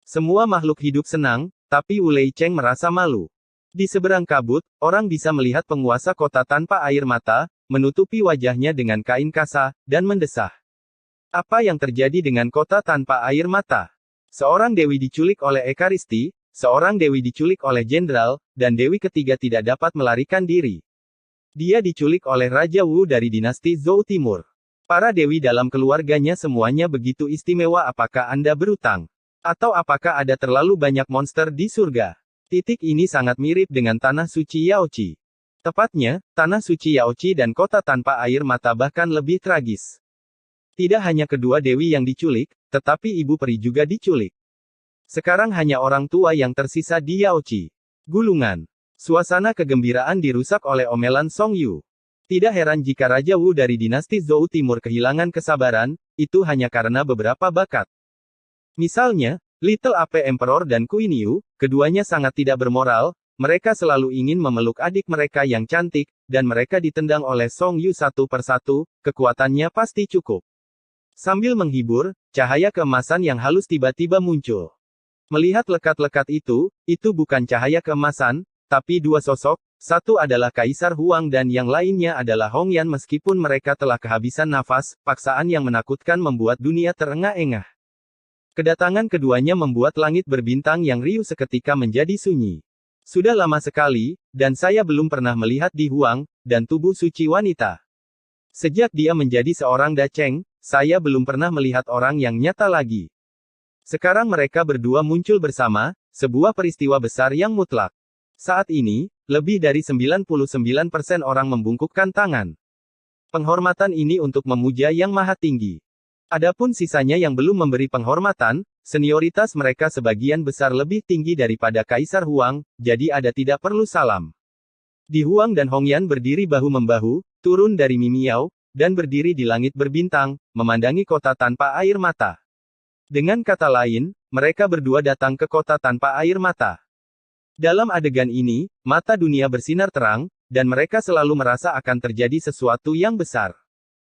Semua makhluk hidup senang, tapi Wulei Cheng merasa malu. Di seberang kabut, orang bisa melihat penguasa kota tanpa air mata, menutupi wajahnya dengan kain kasa, dan mendesah. Apa yang terjadi dengan kota tanpa air mata? Seorang dewi diculik oleh Ekaristi, seorang dewi diculik oleh jenderal, dan dewi ketiga tidak dapat melarikan diri. Dia diculik oleh Raja Wu dari dinasti Zhou Timur. Para dewi dalam keluarganya semuanya begitu istimewa. Apakah Anda berutang? Atau apakah ada terlalu banyak monster di surga? Titik ini sangat mirip dengan tanah suci Yaoqi. Tepatnya, tanah suci Yaoqi dan kota tanpa air mata bahkan lebih tragis. Tidak hanya kedua dewi yang diculik, tetapi ibu peri juga diculik. Sekarang hanya orang tua yang tersisa di Yaoqi. Gulungan. Suasana kegembiraan dirusak oleh omelan Song Yu. Tidak heran jika Raja Wu dari dinasti Zhou Timur kehilangan kesabaran, itu hanya karena beberapa bakat. Misalnya, Little Ape Emperor dan Queen Yu, keduanya sangat tidak bermoral. Mereka selalu ingin memeluk adik mereka yang cantik, dan mereka ditendang oleh Song Yu satu persatu, kekuatannya pasti cukup. Sambil menghibur, cahaya keemasan yang halus tiba-tiba muncul. Melihat lekat-lekat itu bukan cahaya keemasan, tapi dua sosok, satu adalah Kaisar Huang dan yang lainnya adalah Hongyan. Meskipun mereka telah kehabisan nafas, paksaan yang menakutkan membuat dunia terengah-engah. Kedatangan keduanya membuat langit berbintang yang riuh seketika menjadi sunyi. Sudah lama sekali, dan saya belum pernah melihat Di Huang, dan tubuh suci wanita. Sejak dia menjadi seorang daceng, saya belum pernah melihat orang yang nyata lagi. Sekarang mereka berdua muncul bersama, sebuah peristiwa besar yang mutlak. Saat ini, lebih dari 99% orang membungkukkan tangan. Penghormatan ini untuk memuja Yang Maha Tinggi. Adapun sisanya yang belum memberi penghormatan, senioritas mereka sebagian besar lebih tinggi daripada Kaisar Huang, jadi ada tidak perlu salam. Di Huang dan Hongyan berdiri bahu-membahu, turun dari Mimiao, dan berdiri di langit berbintang, memandangi kota tanpa air mata. Dengan kata lain, mereka berdua datang ke kota tanpa air mata. Dalam adegan ini, mata dunia bersinar terang, dan mereka selalu merasa akan terjadi sesuatu yang besar.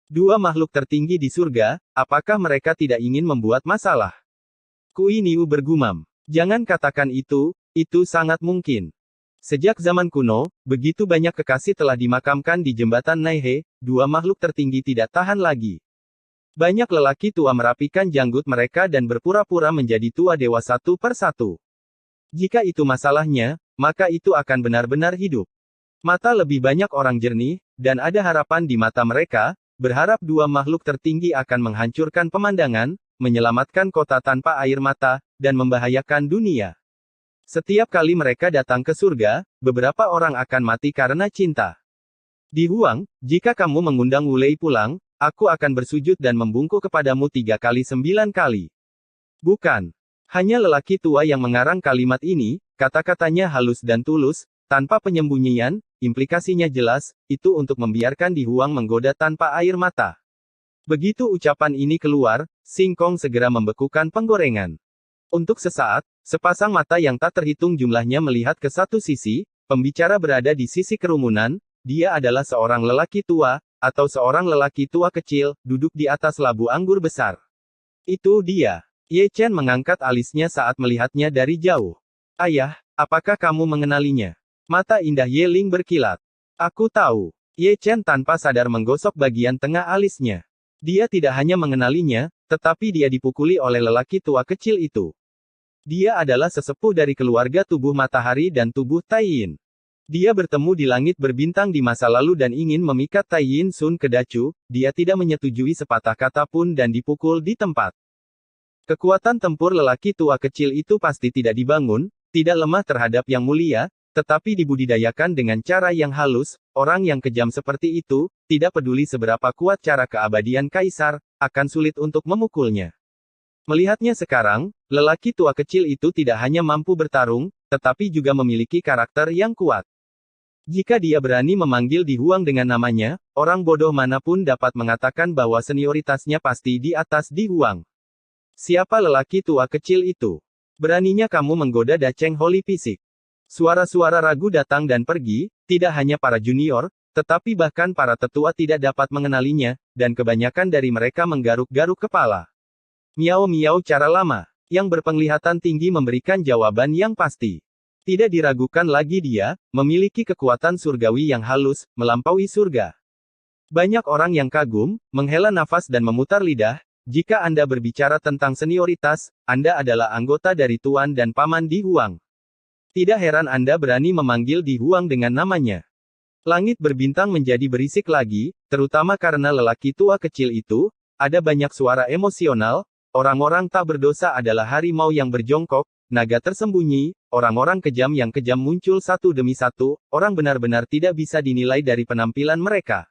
Dua makhluk tertinggi di surga, apakah mereka tidak ingin membuat masalah? Kui Niu bergumam. Jangan katakan itu sangat mungkin. Sejak zaman kuno, begitu banyak kekasih telah dimakamkan di jembatan Naihe, dua makhluk tertinggi tidak tahan lagi. Banyak lelaki tua merapikan janggut mereka dan berpura-pura menjadi tua dewa satu per satu. Jika itu masalahnya, maka itu akan benar-benar hidup. Mata lebih banyak orang jernih, dan ada harapan di mata mereka, berharap dua makhluk tertinggi akan menghancurkan pemandangan, menyelamatkan kota tanpa air mata, dan membahayakan dunia. Setiap kali mereka datang ke surga, beberapa orang akan mati karena cinta. Di Huang, jika kamu mengundang Wulei pulang, aku akan bersujud dan membungkuk kepadamu 3 kali 9 kali. Bukan. Hanya lelaki tua yang mengarang kalimat ini, kata-katanya halus dan tulus, tanpa penyembunyian, implikasinya jelas, itu untuk membiarkan Di Huang menggoda tanpa air mata. Begitu ucapan ini keluar, Sing Kong segera membekukan penggorengan. Untuk sesaat, sepasang mata yang tak terhitung jumlahnya melihat ke satu sisi, pembicara berada di sisi kerumunan, dia adalah seorang lelaki tua, atau seorang lelaki tua kecil, duduk di atas labu anggur besar. Itu dia. Ye Chen mengangkat alisnya saat melihatnya dari jauh. Ayah, apakah kamu mengenalinya? Mata indah Ye Ling berkilat. Aku tahu. Ye Chen tanpa sadar menggosok bagian tengah alisnya. Dia tidak hanya mengenalinya, tetapi dia dipukuli oleh lelaki tua kecil itu. Dia adalah sesepuh dari keluarga tubuh matahari dan tubuh Tai Yin. Dia bertemu di langit berbintang di masa lalu dan ingin memikat Tai Yin Sun ke dacu, dia tidak menyetujui sepatah kata pun dan dipukul di tempat. Kekuatan tempur lelaki tua kecil itu pasti tidak dibangun, tidak lemah terhadap yang mulia, tetapi dibudidayakan dengan cara yang halus. Orang yang kejam seperti itu, tidak peduli seberapa kuat cara keabadian kaisar, akan sulit untuk memukulnya. Melihatnya sekarang, lelaki tua kecil itu tidak hanya mampu bertarung, tetapi juga memiliki karakter yang kuat. Jika dia berani memanggil Di Huang dengan namanya, orang bodoh manapun dapat mengatakan bahwa senioritasnya pasti di atas Di Huang. Siapa lelaki tua kecil itu? Beraninya kamu menggoda Dacheng Holy Fisik. Suara-suara ragu datang dan pergi, tidak hanya para junior, tetapi bahkan para tetua tidak dapat mengenalinya, dan kebanyakan dari mereka menggaruk-garuk kepala. Miao-miao cara lama, yang berpenglihatan tinggi memberikan jawaban yang pasti. Tidak diragukan lagi dia, memiliki kekuatan surgawi yang halus, melampaui surga. Banyak orang yang kagum, menghela nafas dan memutar lidah. Jika Anda berbicara tentang senioritas, Anda adalah anggota dari Tuan dan Paman Di Huang. Tidak heran Anda berani memanggil Di Huang dengan namanya. Langit berbintang menjadi berisik lagi, terutama karena lelaki tua kecil itu, ada banyak suara emosional, orang-orang tak berdosa adalah harimau yang berjongkok, naga tersembunyi, orang-orang kejam yang kejam muncul satu demi satu, orang benar-benar tidak bisa dinilai dari penampilan mereka.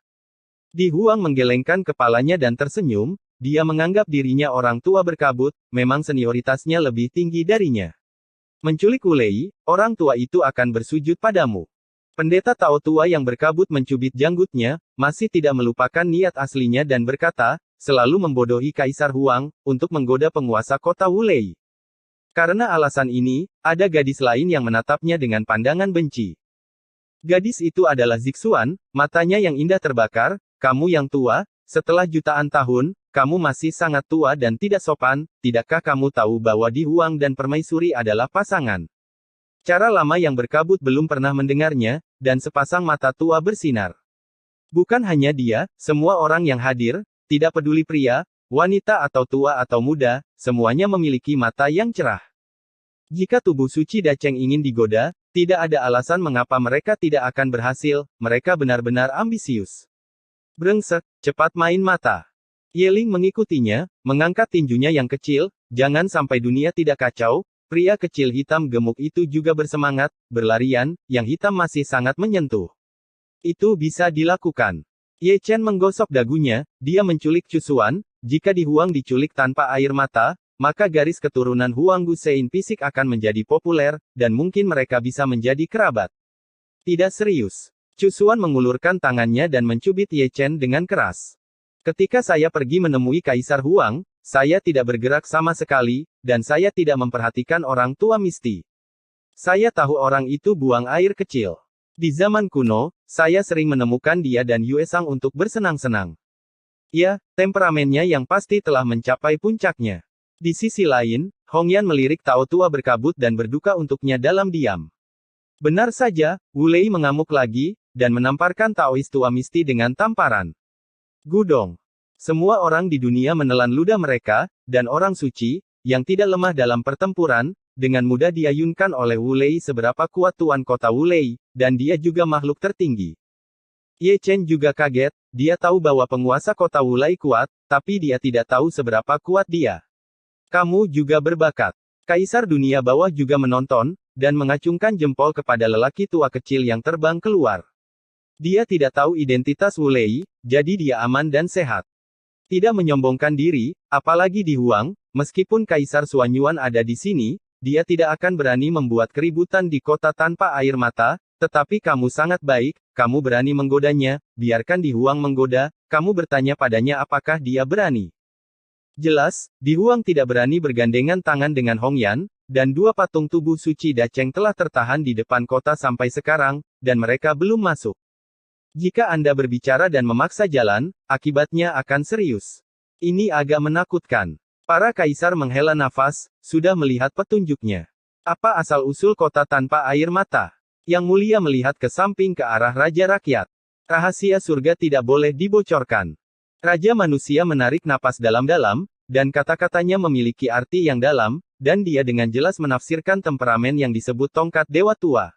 Di Huang menggelengkan kepalanya dan tersenyum. Dia menganggap dirinya orang tua berkabut, memang senioritasnya lebih tinggi darinya. Menculik Wulei, orang tua itu akan bersujud padamu. Pendeta Tao tua yang berkabut mencubit janggutnya, masih tidak melupakan niat aslinya dan berkata, selalu membodohi Kaisar Huang, untuk menggoda penguasa kota Wulei. Karena alasan ini, ada gadis lain yang menatapnya dengan pandangan benci. Gadis itu adalah Zixuan, matanya yang indah terbakar, kamu yang tua, setelah jutaan tahun, kamu masih sangat tua dan tidak sopan, tidakkah kamu tahu bahwa Di Huang dan Permaisuri adalah pasangan? Cara lama yang berkabut belum pernah mendengarnya, dan sepasang mata tua bersinar. Bukan hanya dia, semua orang yang hadir, tidak peduli pria, wanita atau tua atau muda, semuanya memiliki mata yang cerah. Jika tubuh suci Dacheng ingin digoda, tidak ada alasan mengapa mereka tidak akan berhasil, mereka benar-benar ambisius. Brengsek, cepat main mata. Ye Ling mengikutinya, mengangkat tinjunya yang kecil, jangan sampai dunia tidak kacau. Pria kecil hitam gemuk itu juga bersemangat, berlarian, yang hitam masih sangat menyentuh. Itu bisa dilakukan. Ye Chen menggosok dagunya, dia menculik Cusuan, jika Di Huang diculik tanpa air mata, maka garis keturunan Huang Gusein fisik akan menjadi populer, dan mungkin mereka bisa menjadi kerabat. Tidak serius. Cusuan mengulurkan tangannya dan mencubit Ye Chen dengan keras. Ketika saya pergi menemui Kaisar Huang, saya tidak bergerak sama sekali, dan saya tidak memperhatikan orang tua Misty. Saya tahu orang itu buang air kecil. Di zaman kuno, saya sering menemukan dia dan Yue Sang untuk bersenang-senang. Ya, temperamennya yang pasti telah mencapai puncaknya. Di sisi lain, Hongyan melirik Tao tua berkabut dan berduka untuknya dalam diam. Benar saja, Wu Lei mengamuk lagi, dan menamparkan Taois tua Misty dengan tamparan. Gudong. Semua orang di dunia menelan ludah mereka, dan orang suci, yang tidak lemah dalam pertempuran, dengan mudah diayunkan oleh Wu Lei seberapa kuat tuan kota Wu Lei, dan dia juga makhluk tertinggi. Ye Chen juga kaget, dia tahu bahwa penguasa kota Wu Lei kuat, tapi dia tidak tahu seberapa kuat dia. Kamu juga berbakat. Kaisar dunia bawah juga menonton, dan mengacungkan jempol kepada lelaki tua kecil yang terbang keluar. Dia tidak tahu identitas Wu Lei, jadi dia aman dan sehat. Tidak menyombongkan diri, apalagi di Huang, meskipun Kaisar Xuanyuan ada di sini, dia tidak akan berani membuat keributan di kota tanpa air mata, tetapi kamu sangat baik, kamu berani menggodanya, biarkan Di Huang menggoda, kamu bertanya padanya apakah dia berani. Jelas, Di Huang tidak berani bergandengan tangan dengan Hongyan, dan dua patung tubuh suci Dacheng telah tertahan di depan kota sampai sekarang, dan mereka belum masuk. Jika Anda berbicara dan memaksa jalan, akibatnya akan serius. Ini agak menakutkan. Para kaisar menghela nafas, sudah melihat petunjuknya. Apa asal-usul kota tanpa air mata? Yang mulia melihat ke samping ke arah Raja Rakyat. Rahasia surga tidak boleh dibocorkan. Raja manusia menarik napas dalam-dalam, dan kata-katanya memiliki arti yang dalam, dan dia dengan jelas menafsirkan temperamen yang disebut tongkat dewa tua.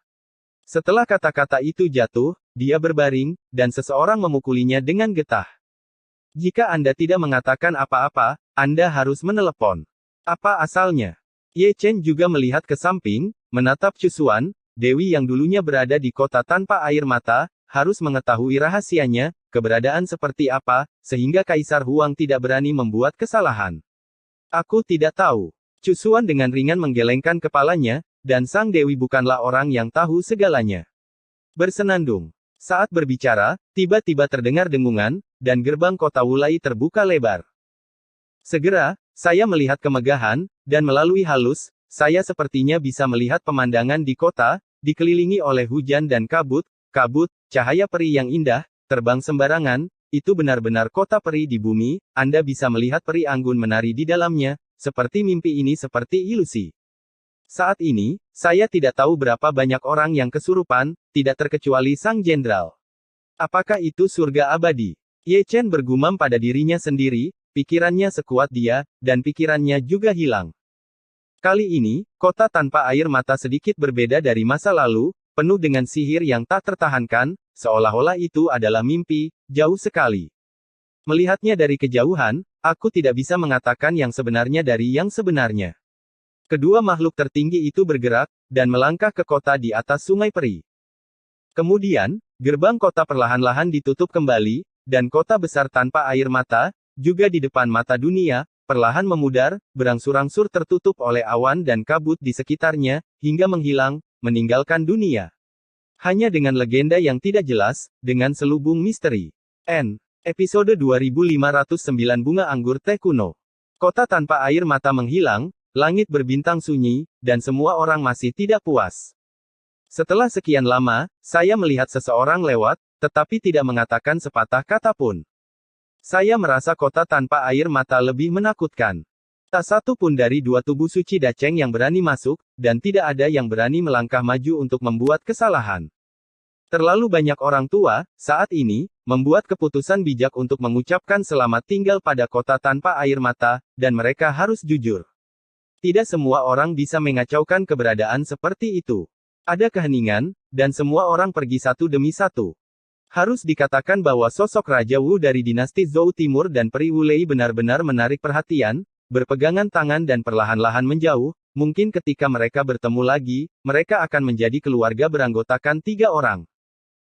Setelah kata-kata itu jatuh, dia berbaring, dan seseorang memukulinya dengan getah. Jika Anda tidak mengatakan apa-apa, Anda harus menelepon. Apa asalnya? Ye Chen juga melihat ke samping, menatap Cusuan, Dewi yang dulunya berada di kota tanpa air mata, harus mengetahui rahasianya, keberadaan seperti apa, sehingga Kaisar Huang tidak berani membuat kesalahan. Aku tidak tahu. Cusuan dengan ringan menggelengkan kepalanya, dan Sang Dewi bukanlah orang yang tahu segalanya. Bersenandung. Saat berbicara, tiba-tiba terdengar dengungan, dan gerbang kota Wu Lei terbuka lebar. Segera, saya melihat kemegahan, dan melalui halus, saya sepertinya bisa melihat pemandangan di kota, dikelilingi oleh hujan dan kabut, cahaya peri yang indah, terbang sembarangan, itu benar-benar kota peri di bumi, Anda bisa melihat peri anggun menari di dalamnya, seperti mimpi ini seperti ilusi. Saat ini, saya tidak tahu berapa banyak orang yang kesurupan, tidak terkecuali Sang Jenderal. Apakah itu surga abadi? Ye Chen bergumam pada dirinya sendiri, pikirannya sekuat dia, dan pikirannya juga hilang. Kali ini, kota tanpa air mata sedikit berbeda dari masa lalu, penuh dengan sihir yang tak tertahankan, seolah-olah itu adalah mimpi, jauh sekali. Melihatnya dari kejauhan, aku tidak bisa mengatakan yang sebenarnya dari yang sebenarnya. Kedua makhluk tertinggi itu bergerak, dan melangkah ke kota di atas Sungai Peri. Kemudian, gerbang kota perlahan-lahan ditutup kembali, dan kota besar tanpa air mata, juga di depan mata dunia, perlahan memudar, berangsur-angsur tertutup oleh awan dan kabut di sekitarnya, hingga menghilang, meninggalkan dunia. Hanya dengan legenda yang tidak jelas, dengan selubung misteri. Episode 2509 Bunga Anggur Teh Kuno. Kota tanpa air mata menghilang, langit berbintang sunyi, dan semua orang masih tidak puas. Setelah sekian lama, saya melihat seseorang lewat, tetapi tidak mengatakan sepatah kata pun. Saya merasa kota tanpa air mata lebih menakutkan. Tak satu pun dari dua tubuh suci Dacheng yang berani masuk, dan tidak ada yang berani melangkah maju untuk membuat kesalahan. Terlalu banyak orang tua, saat ini, membuat keputusan bijak untuk mengucapkan selamat tinggal pada kota tanpa air mata, dan mereka harus jujur. Tidak semua orang bisa mengacaukan keberadaan seperti itu. Ada keheningan, dan semua orang pergi satu demi satu. Harus dikatakan bahwa sosok Raja Wu dari dinasti Zhou Timur dan Peri Wu Lei benar-benar menarik perhatian, berpegangan tangan dan perlahan-lahan menjauh, mungkin ketika mereka bertemu lagi, mereka akan menjadi keluarga beranggotakan 3 orang.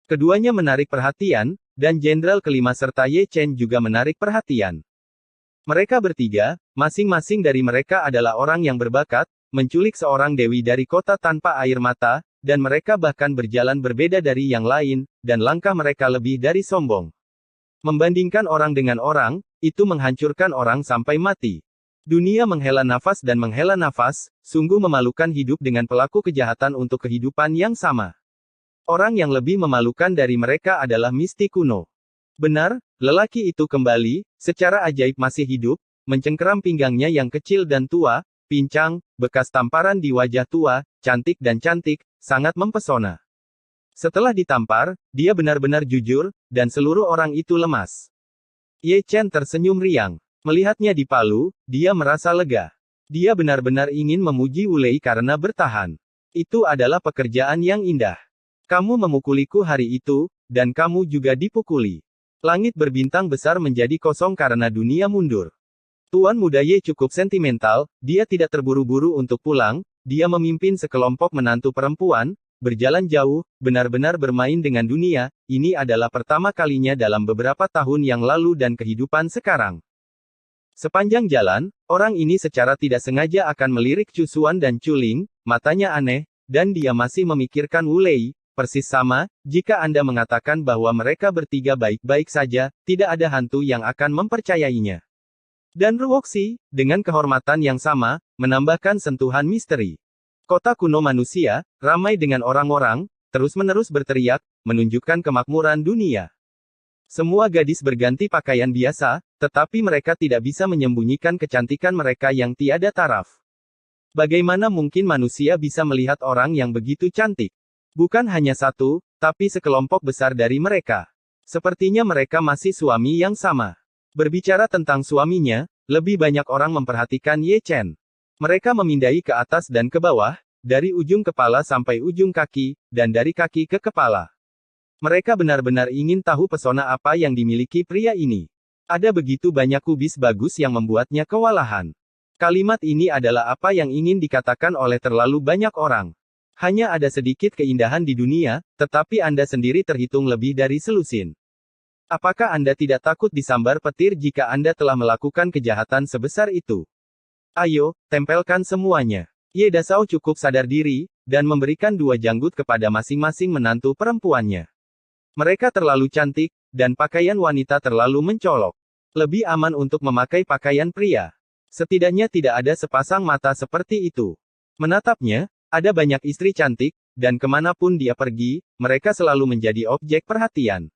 Keduanya menarik perhatian, dan Jenderal kelima serta Ye Chen juga menarik perhatian. Mereka bertiga, masing-masing dari mereka adalah orang yang berbakat, menculik seorang dewi dari kota tanpa air mata, dan mereka bahkan berjalan berbeda dari yang lain, dan langkah mereka lebih dari sombong. Membandingkan orang dengan orang, itu menghancurkan orang sampai mati. Dunia menghela nafas dan menghela nafas, sungguh memalukan hidup dengan pelaku kejahatan untuk kehidupan yang sama. Orang yang lebih memalukan dari mereka adalah Misty kuno. Benar, lelaki itu kembali, secara ajaib masih hidup, mencengkeram pinggangnya yang kecil dan tua, pincang, bekas tamparan di wajah tua, cantik dan cantik, sangat mempesona. Setelah ditampar, dia benar-benar jujur, dan seluruh orang itu lemas. Ye Chen tersenyum riang. Melihatnya di Palu, dia merasa lega. Dia benar-benar ingin memuji Wu Lei karena bertahan. Itu adalah pekerjaan yang indah. Kamu memukuliku hari itu, dan kamu juga dipukuli. Langit berbintang besar menjadi kosong karena dunia mundur. Tuan muda Ye cukup sentimental, dia tidak terburu-buru untuk pulang, dia memimpin sekelompok menantu perempuan, berjalan jauh, benar-benar bermain dengan dunia, ini adalah pertama kalinya dalam beberapa tahun yang lalu dan kehidupan sekarang. Sepanjang jalan, orang ini secara tidak sengaja akan melirik Chu Xuan dan Chu Ling, matanya aneh, dan dia masih memikirkan Wu Lei, persis sama, jika Anda mengatakan bahwa mereka bertiga baik-baik saja, tidak ada hantu yang akan mempercayainya. Dan Ruoxi, dengan kehormatan yang sama, menambahkan sentuhan misteri. Kota kuno manusia, ramai dengan orang-orang, terus-menerus berteriak, menunjukkan kemakmuran dunia. Semua gadis berganti pakaian biasa, tetapi mereka tidak bisa menyembunyikan kecantikan mereka yang tiada taraf. Bagaimana mungkin manusia bisa melihat orang yang begitu cantik? Bukan hanya satu, tapi sekelompok besar dari mereka. Sepertinya mereka masih suami yang sama. Berbicara tentang suaminya, lebih banyak orang memperhatikan Ye Chen. Mereka memindai ke atas dan ke bawah, dari ujung kepala sampai ujung kaki, dan dari kaki ke kepala. Mereka benar-benar ingin tahu pesona apa yang dimiliki pria ini. Ada begitu banyak kubis bagus yang membuatnya kewalahan. Kalimat ini adalah apa yang ingin dikatakan oleh terlalu banyak orang. Hanya ada sedikit keindahan di dunia, tetapi Anda sendiri terhitung lebih dari selusin. Apakah Anda tidak takut disambar petir jika Anda telah melakukan kejahatan sebesar itu? Ayo, tempelkan semuanya. Ye Dasao cukup sadar diri, dan memberikan 2 janggut kepada masing-masing menantu perempuannya. Mereka terlalu cantik, dan pakaian wanita terlalu mencolok. Lebih aman untuk memakai pakaian pria. Setidaknya tidak ada sepasang mata seperti itu. Menatapnya, ada banyak istri cantik, dan kemanapun dia pergi, mereka selalu menjadi objek perhatian.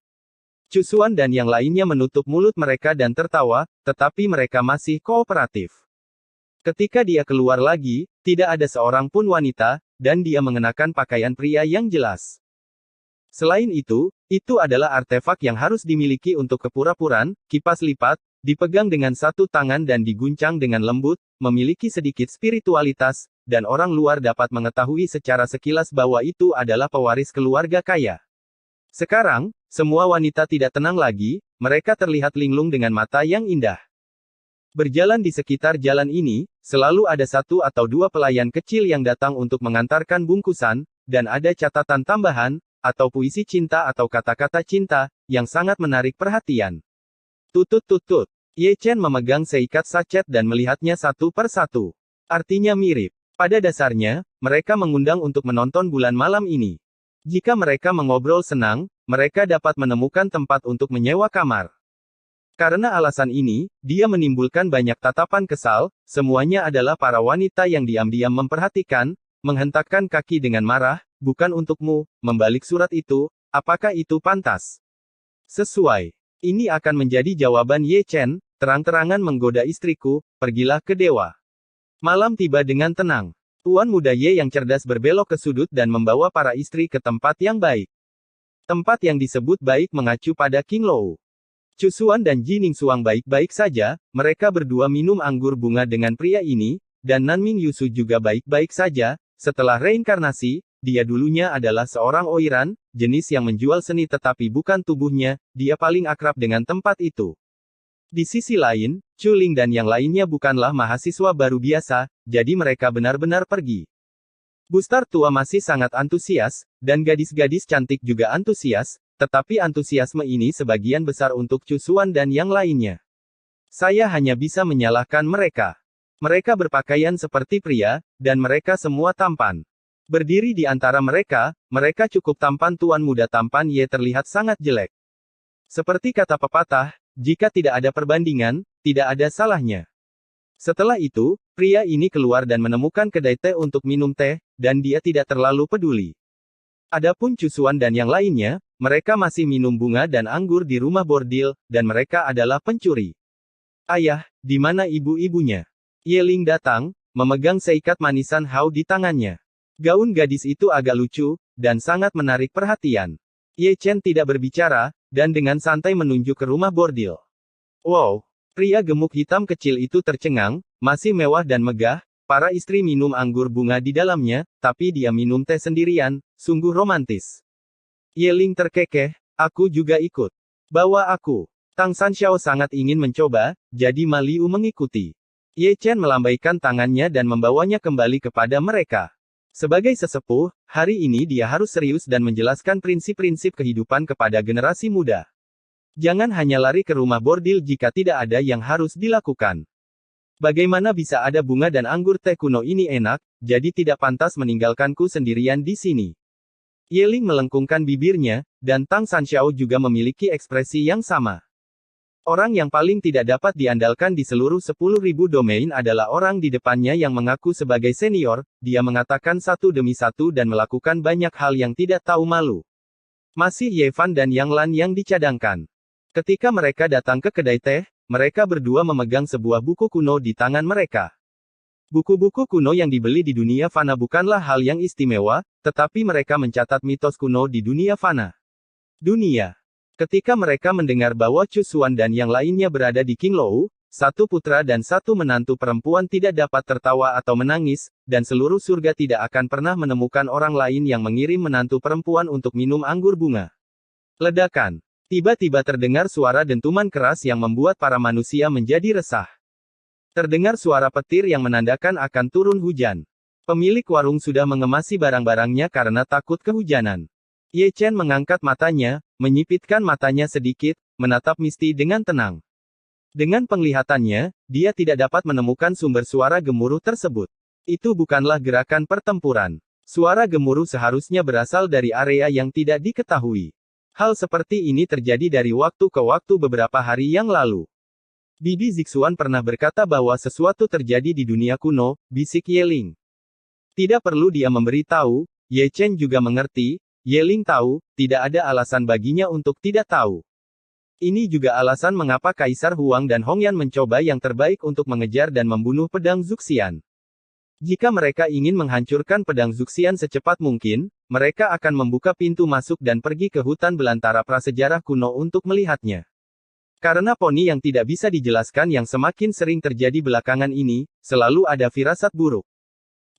Chu Xuan dan yang lainnya menutup mulut mereka dan tertawa, tetapi mereka masih kooperatif. Ketika dia keluar lagi, tidak ada seorang pun wanita, dan dia mengenakan pakaian pria yang jelas. Selain itu adalah artefak yang harus dimiliki untuk kepura-puran, kipas lipat, dipegang dengan satu tangan dan diguncang dengan lembut, memiliki sedikit spiritualitas, dan orang luar dapat mengetahui secara sekilas bahwa itu adalah pewaris keluarga kaya. Sekarang, semua wanita tidak tenang lagi, mereka terlihat linglung dengan mata yang indah. Berjalan di sekitar jalan ini, selalu ada 1 atau 2 pelayan kecil yang datang untuk mengantarkan bungkusan, dan ada catatan tambahan, atau puisi cinta atau kata-kata cinta, yang sangat menarik perhatian. Tutut-tutut. Ye Chen memegang seikat sachet dan melihatnya satu per satu. Artinya mirip. Pada dasarnya, mereka mengundang untuk menonton bulan malam ini. Jika mereka mengobrol senang, mereka dapat menemukan tempat untuk menyewa kamar. Karena alasan ini, dia menimbulkan banyak tatapan kesal, semuanya adalah para wanita yang diam-diam memperhatikan, menghentakkan kaki dengan marah, bukan untukmu, membalik surat itu, apakah itu pantas? Sesuai. Ini akan menjadi jawaban Ye Chen, terang-terangan menggoda istriku, pergilah ke dewa. Malam tiba dengan tenang. Tuan muda Ye yang cerdas berbelok ke sudut dan membawa para istri ke tempat yang baik. Tempat yang disebut baik mengacu pada King Lou. Chu Xuan dan Ji Ningsuang baik-baik saja, mereka berdua minum anggur bunga dengan pria ini, dan Nanming Yusu juga baik-baik saja. Setelah reinkarnasi, dia dulunya adalah seorang oiran, jenis yang menjual seni tetapi bukan tubuhnya, dia paling akrab dengan tempat itu. Di sisi lain, Chu Ling dan yang lainnya bukanlah mahasiswa baru biasa, jadi mereka benar-benar pergi. Bustar tua masih sangat antusias, dan gadis-gadis cantik juga antusias, tetapi antusiasme ini sebagian besar untuk Chu Xuan dan yang lainnya. Saya hanya bisa menyalahkan mereka. Mereka berpakaian seperti pria, dan mereka semua tampan. Berdiri di antara mereka, mereka cukup tampan. Tuan muda tampan Ye terlihat sangat jelek. Seperti kata pepatah, jika tidak ada perbandingan, tidak ada salahnya. Setelah itu, pria ini keluar dan menemukan kedai teh untuk minum teh, dan dia tidak terlalu peduli. Adapun Cusuan dan yang lainnya, mereka masih minum bunga dan anggur di rumah bordil, dan mereka adalah pencuri. Ayah, di mana ibu-ibunya? Ye Ling datang, memegang seikat manisan Hao di tangannya. Gaun gadis itu agak lucu, dan sangat menarik perhatian. Ye Chen tidak berbicara, dan dengan santai menunjuk ke rumah bordil. Wow! Pria gemuk hitam kecil itu tercengang, masih mewah dan megah. Para istri minum anggur bunga di dalamnya, tapi dia minum teh sendirian, sungguh romantis. Ye Ling terkekeh, aku juga ikut. Bawa aku. Tang Sanxiao sangat ingin mencoba, jadi Ma Liu mengikuti. Ye Chen melambaikan tangannya dan membawanya kembali kepada mereka. Sebagai sesepuh, hari ini dia harus serius dan menjelaskan prinsip-prinsip kehidupan kepada generasi muda. Jangan hanya lari ke rumah bordil jika tidak ada yang harus dilakukan. Bagaimana bisa ada bunga dan anggur teh kuno ini enak, jadi tidak pantas meninggalkanku sendirian di sini. Ye Ling melengkungkan bibirnya, dan Tang Sanxiao juga memiliki ekspresi yang sama. Orang yang paling tidak dapat diandalkan di seluruh 10.000 domain adalah orang di depannya yang mengaku sebagai senior, dia mengatakan satu demi satu dan melakukan banyak hal yang tidak tahu malu. Masih Ye Fan dan Yang Lan yang dicadangkan. Ketika mereka datang ke kedai teh, mereka berdua memegang sebuah buku kuno di tangan mereka. Buku-buku kuno yang dibeli di dunia fana bukanlah hal yang istimewa, tetapi mereka mencatat mitos kuno di dunia fana. Dunia. Ketika mereka mendengar bahwa Cusuan dan yang lainnya berada di Qinglou, satu putra dan satu menantu perempuan tidak dapat tertawa atau menangis, dan seluruh surga tidak akan pernah menemukan orang lain yang mengirim menantu perempuan untuk minum anggur bunga. Ledakan. Tiba-tiba terdengar suara dentuman keras yang membuat para manusia menjadi resah. Terdengar suara petir yang menandakan akan turun hujan. Pemilik warung sudah mengemasi barang-barangnya karena takut kehujanan. Ye Chen mengangkat matanya, menyipitkan matanya sedikit, menatap Misty dengan tenang. Dengan penglihatannya, dia tidak dapat menemukan sumber suara gemuruh tersebut. Itu bukanlah gerakan pertempuran. Suara gemuruh seharusnya berasal dari area yang tidak diketahui. Hal seperti ini terjadi dari waktu ke waktu beberapa hari yang lalu. Bibi Zixuan pernah berkata bahwa sesuatu terjadi di dunia kuno, bisik Ye Ling. Tidak perlu dia memberitahu, Ye Chen juga mengerti, Ye Ling tahu, tidak ada alasan baginya untuk tidak tahu. Ini juga alasan mengapa Kaisar Huang dan Hongyan mencoba yang terbaik untuk mengejar dan membunuh pedang Zuxian. Jika mereka ingin menghancurkan pedang Zuxian secepat mungkin, mereka akan membuka pintu masuk dan pergi ke hutan belantara prasejarah kuno untuk melihatnya. Karena poni yang tidak bisa dijelaskan yang semakin sering terjadi belakangan ini, selalu ada firasat buruk.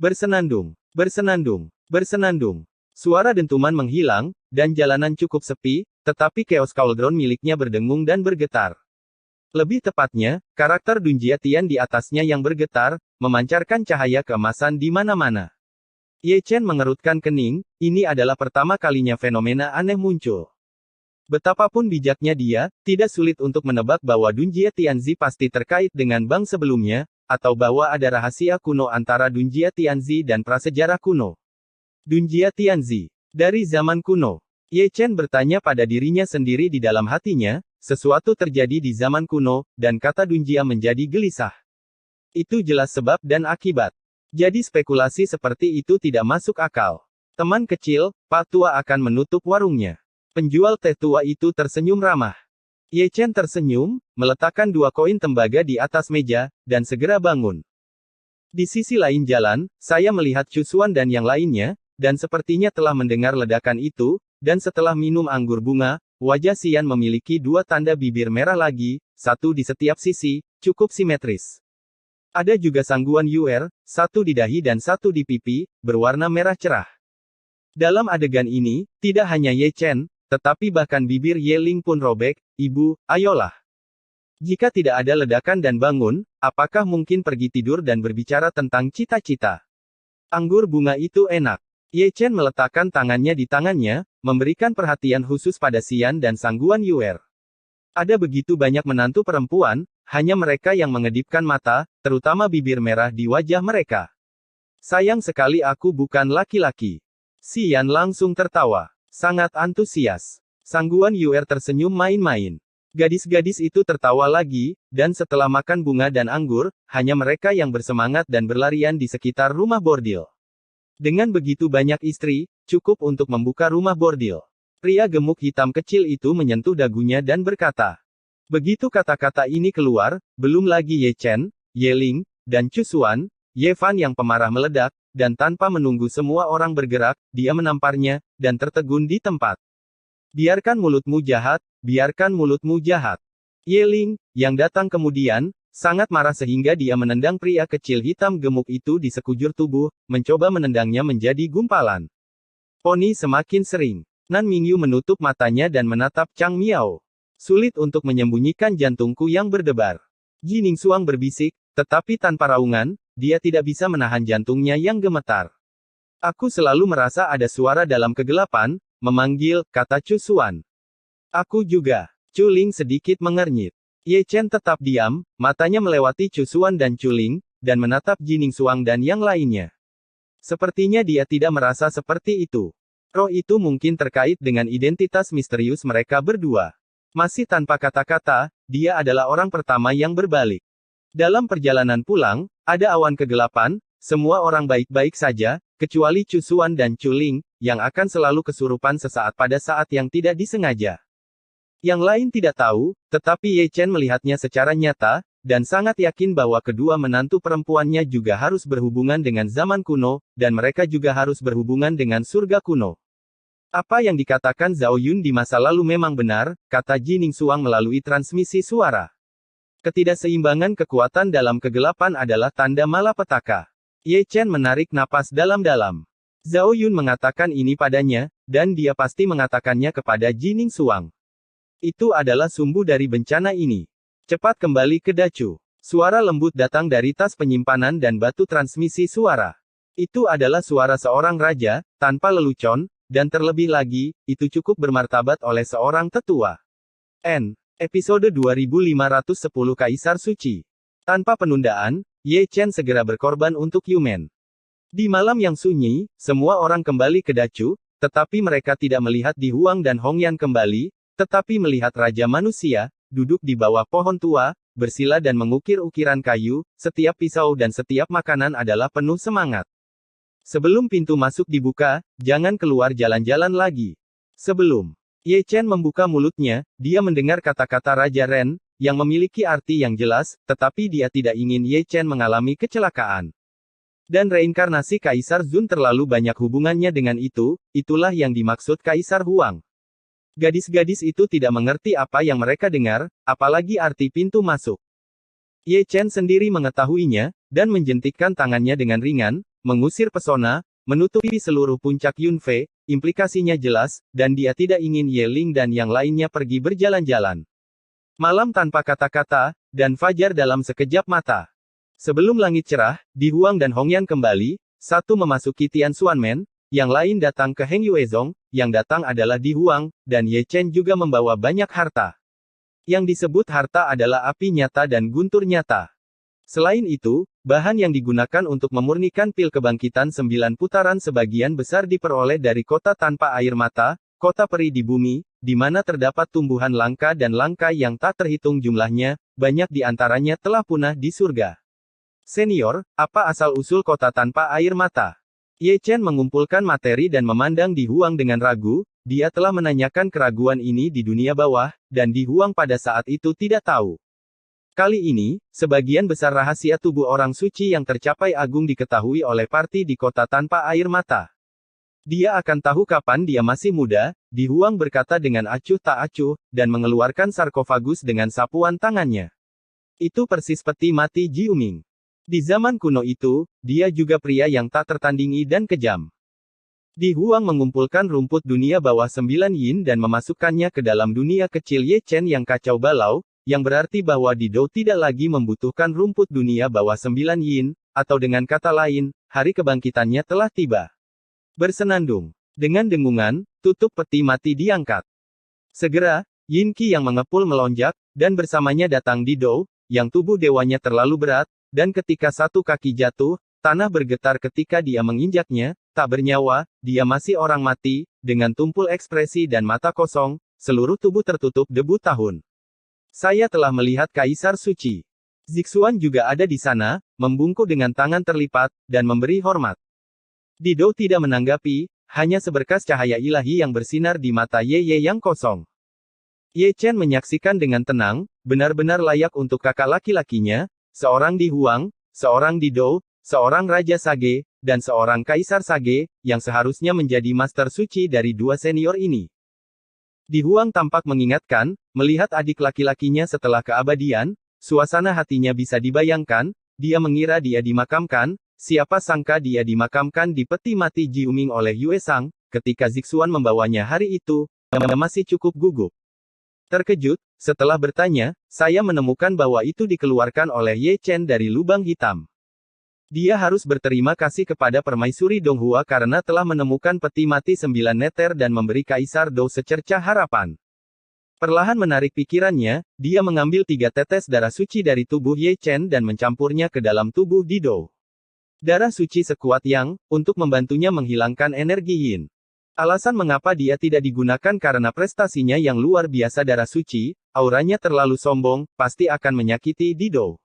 Bersenandung, bersenandung, bersenandung. Suara dentuman menghilang, dan jalanan cukup sepi, tetapi Chaos Cauldron miliknya berdengung dan bergetar. Lebih tepatnya, karakter Dunjia Tian di atasnya yang bergetar, memancarkan cahaya keemasan di mana-mana. Ye Chen mengerutkan kening, ini adalah pertama kalinya fenomena aneh muncul. Betapapun bijaknya dia, tidak sulit untuk menebak bahwa Dunjia Tianzi pasti terkait dengan bank sebelumnya, atau bahwa ada rahasia kuno antara Dunjia Tianzi dan prasejarah kuno. Dunjia Tianzi. Dari zaman kuno. Ye Chen bertanya pada dirinya sendiri di dalam hatinya, sesuatu terjadi di zaman kuno, dan kata Dunjia menjadi gelisah. Itu jelas sebab dan akibat. Jadi spekulasi seperti itu tidak masuk akal. Teman kecil, Pak Tua akan menutup warungnya. Penjual teh tua itu tersenyum ramah. Ye Chen tersenyum, meletakkan 2 koin tembaga di atas meja, dan segera bangun. Di sisi lain jalan, saya melihat Cusuan dan yang lainnya, dan sepertinya telah mendengar ledakan itu, dan setelah minum anggur bunga, wajah Xian memiliki 2 tanda bibir merah lagi, satu di setiap sisi, cukup simetris. Ada juga sangguan Yuer, satu di dahi dan satu di pipi, berwarna merah cerah. Dalam adegan ini, tidak hanya Ye Chen, tetapi bahkan bibir Ye Ling pun robek. Ibu, ayolah. Jika tidak ada ledakan dan bangun, apakah mungkin pergi tidur dan berbicara tentang cita-cita? Anggur bunga itu enak. Ye Chen meletakkan tangannya di tangannya, memberikan perhatian khusus pada Xian dan sangguan Yuer. Ada begitu banyak menantu perempuan, hanya mereka yang mengedipkan mata, terutama bibir merah di wajah mereka. Sayang sekali aku bukan laki-laki. Si Yan langsung tertawa. Sangat antusias. Sang Guan Yuer tersenyum main-main. Gadis-gadis itu tertawa lagi, dan setelah makan bunga dan anggur, hanya mereka yang bersemangat dan berlarian di sekitar rumah bordil. Dengan begitu banyak istri, cukup untuk membuka rumah bordil. Pria gemuk hitam kecil itu menyentuh dagunya dan berkata. Begitu kata-kata ini keluar, belum lagi Ye Chen, Ye Ling, dan Chu Xuan, Ye Fan yang pemarah meledak, dan tanpa menunggu semua orang bergerak, dia menamparnya, dan tertegun di tempat. Biarkan mulutmu jahat, biarkan mulutmu jahat. Ye Ling, yang datang kemudian, sangat marah sehingga dia menendang pria kecil hitam gemuk itu di sekujur tubuh, mencoba menendangnya menjadi gumpalan. Poni semakin sering. Nan Mingyu menutup matanya dan menatap Chang Miao. Sulit untuk menyembunyikan jantungku yang berdebar. Ji Ningsuang berbisik, tetapi tanpa raungan, dia tidak bisa menahan jantungnya yang gemetar. Aku selalu merasa ada suara dalam kegelapan, memanggil, kata Chu Xuan. Aku juga. Chu Ling sedikit mengernyit. Ye Chen tetap diam, matanya melewati Chu Xuan dan Chu Ling, dan menatap Ji Ningsuang dan yang lainnya. Sepertinya dia tidak merasa seperti itu. Roh itu mungkin terkait dengan identitas misterius mereka berdua. Masih tanpa kata-kata, dia adalah orang pertama yang berbalik. Dalam perjalanan pulang, ada awan kegelapan, semua orang baik-baik saja, kecuali Chu Xuan dan Chu Ling, yang akan selalu kesurupan sesaat pada saat yang tidak disengaja. Yang lain tidak tahu, tetapi Ye Chen melihatnya secara nyata, dan sangat yakin bahwa kedua menantu perempuannya juga harus berhubungan dengan zaman kuno, dan mereka juga harus berhubungan dengan surga kuno. Apa yang dikatakan Zhao Yun di masa lalu memang benar, kata Ji Ningsuang melalui transmisi suara. Ketidakseimbangan kekuatan dalam kegelapan adalah tanda malapetaka. Ye Chen menarik napas dalam-dalam. Zhao Yun mengatakan ini padanya, dan dia pasti mengatakannya kepada Ji Ningsuang. Itu adalah sumbu dari bencana ini. Cepat kembali ke Dacu. Suara lembut datang dari tas penyimpanan dan batu transmisi suara. Itu adalah suara seorang raja, tanpa lelucon, dan terlebih lagi, itu cukup bermartabat oleh seorang tetua. Episode 2510 Kaisar Suci. Tanpa penundaan, Ye Chen segera berkorban untuk Yumen. Di malam yang sunyi, semua orang kembali ke Dacu, tetapi mereka tidak melihat Di Huang dan Hongyan kembali, tetapi melihat Raja Manusia, duduk di bawah pohon tua, bersila dan mengukir ukiran kayu, setiap pisau dan setiap makanan adalah penuh semangat. Sebelum pintu masuk dibuka, jangan keluar jalan-jalan lagi. Sebelum Ye Chen membuka mulutnya, dia mendengar kata-kata Raja Ren, yang memiliki arti yang jelas, tetapi dia tidak ingin Ye Chen mengalami kecelakaan. Dan reinkarnasi Kaisar Zun terlalu banyak hubungannya dengan itu, itulah yang dimaksud Kaisar Huang. Gadis-gadis itu tidak mengerti apa yang mereka dengar, apalagi arti pintu masuk. Ye Chen sendiri mengetahuinya, dan menjentikkan tangannya dengan ringan, mengusir pesona, menutupi seluruh puncak Yunfei, implikasinya jelas, dan dia tidak ingin Ye Ling dan yang lainnya pergi berjalan-jalan. Malam tanpa kata-kata, dan fajar dalam sekejap mata. Sebelum langit cerah, Di Huang dan Hongyan kembali, satu memasuki Tianxuanmen, yang lain datang ke Heng Yuezong, yang datang adalah Di Huang, dan Ye Chen juga membawa banyak harta. Yang disebut harta adalah api nyata dan guntur nyata. Selain itu, bahan yang digunakan untuk memurnikan pil kebangkitan 9 putaran sebagian besar diperoleh dari kota tanpa air mata, kota peri di bumi, di mana terdapat tumbuhan langka dan langka yang tak terhitung jumlahnya, banyak di antaranya telah punah di surga. Senior, apa asal-usul kota tanpa air mata? Ye Chen mengumpulkan materi dan memandang Di Huang dengan ragu, dia telah menanyakan keraguan ini di dunia bawah, dan Di Huang pada saat itu tidak tahu. Kali ini, sebagian besar rahasia tubuh orang suci yang tercapai agung diketahui oleh parti di kota tanpa air mata. Dia akan tahu kapan dia masih muda, Di Huang berkata dengan acuh tak acuh, dan mengeluarkan sarkofagus dengan sapuan tangannya. Itu persis peti mati Ji Uming. Di zaman kuno itu, dia juga pria yang tak tertandingi dan kejam. Di Huang mengumpulkan rumput dunia bawah 9 yin dan memasukkannya ke dalam dunia kecil Ye Chen yang kacau balau, yang berarti bahwa Di Dou tidak lagi membutuhkan rumput dunia bawah 9 yin, atau dengan kata lain, hari kebangkitannya telah tiba. Bersenandung. Dengan dengungan, tutup peti mati diangkat. Segera, Yin Qi yang mengepul melonjak, dan bersamanya datang Di Dou, yang tubuh dewanya terlalu berat, dan ketika satu kaki jatuh, tanah bergetar ketika dia menginjaknya, tak bernyawa, dia masih orang mati, dengan tumpul ekspresi dan mata kosong, seluruh tubuh tertutup debu tahun. Saya telah melihat Kaisar Suci. Zixuan juga ada di sana, membungkuk dengan tangan terlipat, dan memberi hormat. Didou tidak menanggapi, hanya seberkas cahaya ilahi yang bersinar di mata Ye yang kosong. Ye Chen menyaksikan dengan tenang, benar-benar layak untuk kakak laki-lakinya, seorang Di Huang, seorang Didou, seorang Raja Sage, dan seorang Kaisar Sage, yang seharusnya menjadi Master Suci dari dua senior ini. Di Huang tampak mengingatkan, melihat adik laki-lakinya setelah keabadian, suasana hatinya bisa dibayangkan, dia mengira dia dimakamkan, siapa sangka dia dimakamkan di peti mati Jiuming oleh Yue Sang, ketika Zixuan membawanya hari itu, masih cukup gugup. Terkejut, setelah bertanya, saya menemukan bahwa itu dikeluarkan oleh Ye Chen dari lubang hitam. Dia harus berterima kasih kepada Permaisuri Donghua karena telah menemukan peti mati 9 neter dan memberi Kaisar Dou secercah harapan. Perlahan menarik pikirannya, dia mengambil 3 tetes darah suci dari tubuh Ye Chen dan mencampurnya ke dalam tubuh Didou. Darah suci sekuat Yang, untuk membantunya menghilangkan energi Yin. Alasan mengapa dia tidak digunakan karena prestasinya yang luar biasa darah suci, auranya terlalu sombong, pasti akan menyakiti Didou.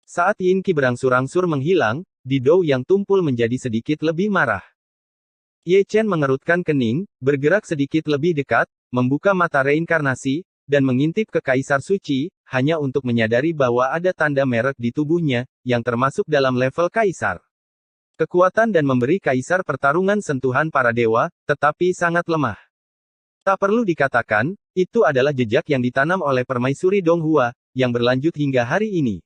Saat Yin Qi berangsur-angsur menghilang, Didou yang tumpul menjadi sedikit lebih marah. Ye Chen mengerutkan kening, bergerak sedikit lebih dekat, membuka mata reinkarnasi, dan mengintip ke Kaisar Suci, hanya untuk menyadari bahwa ada tanda merek di tubuhnya, yang termasuk dalam level Kaisar. Kekuatan dan memberi Kaisar pertarungan sentuhan para dewa, tetapi sangat lemah. Tak perlu dikatakan, itu adalah jejak yang ditanam oleh Permaisuri Donghua, yang berlanjut hingga hari ini.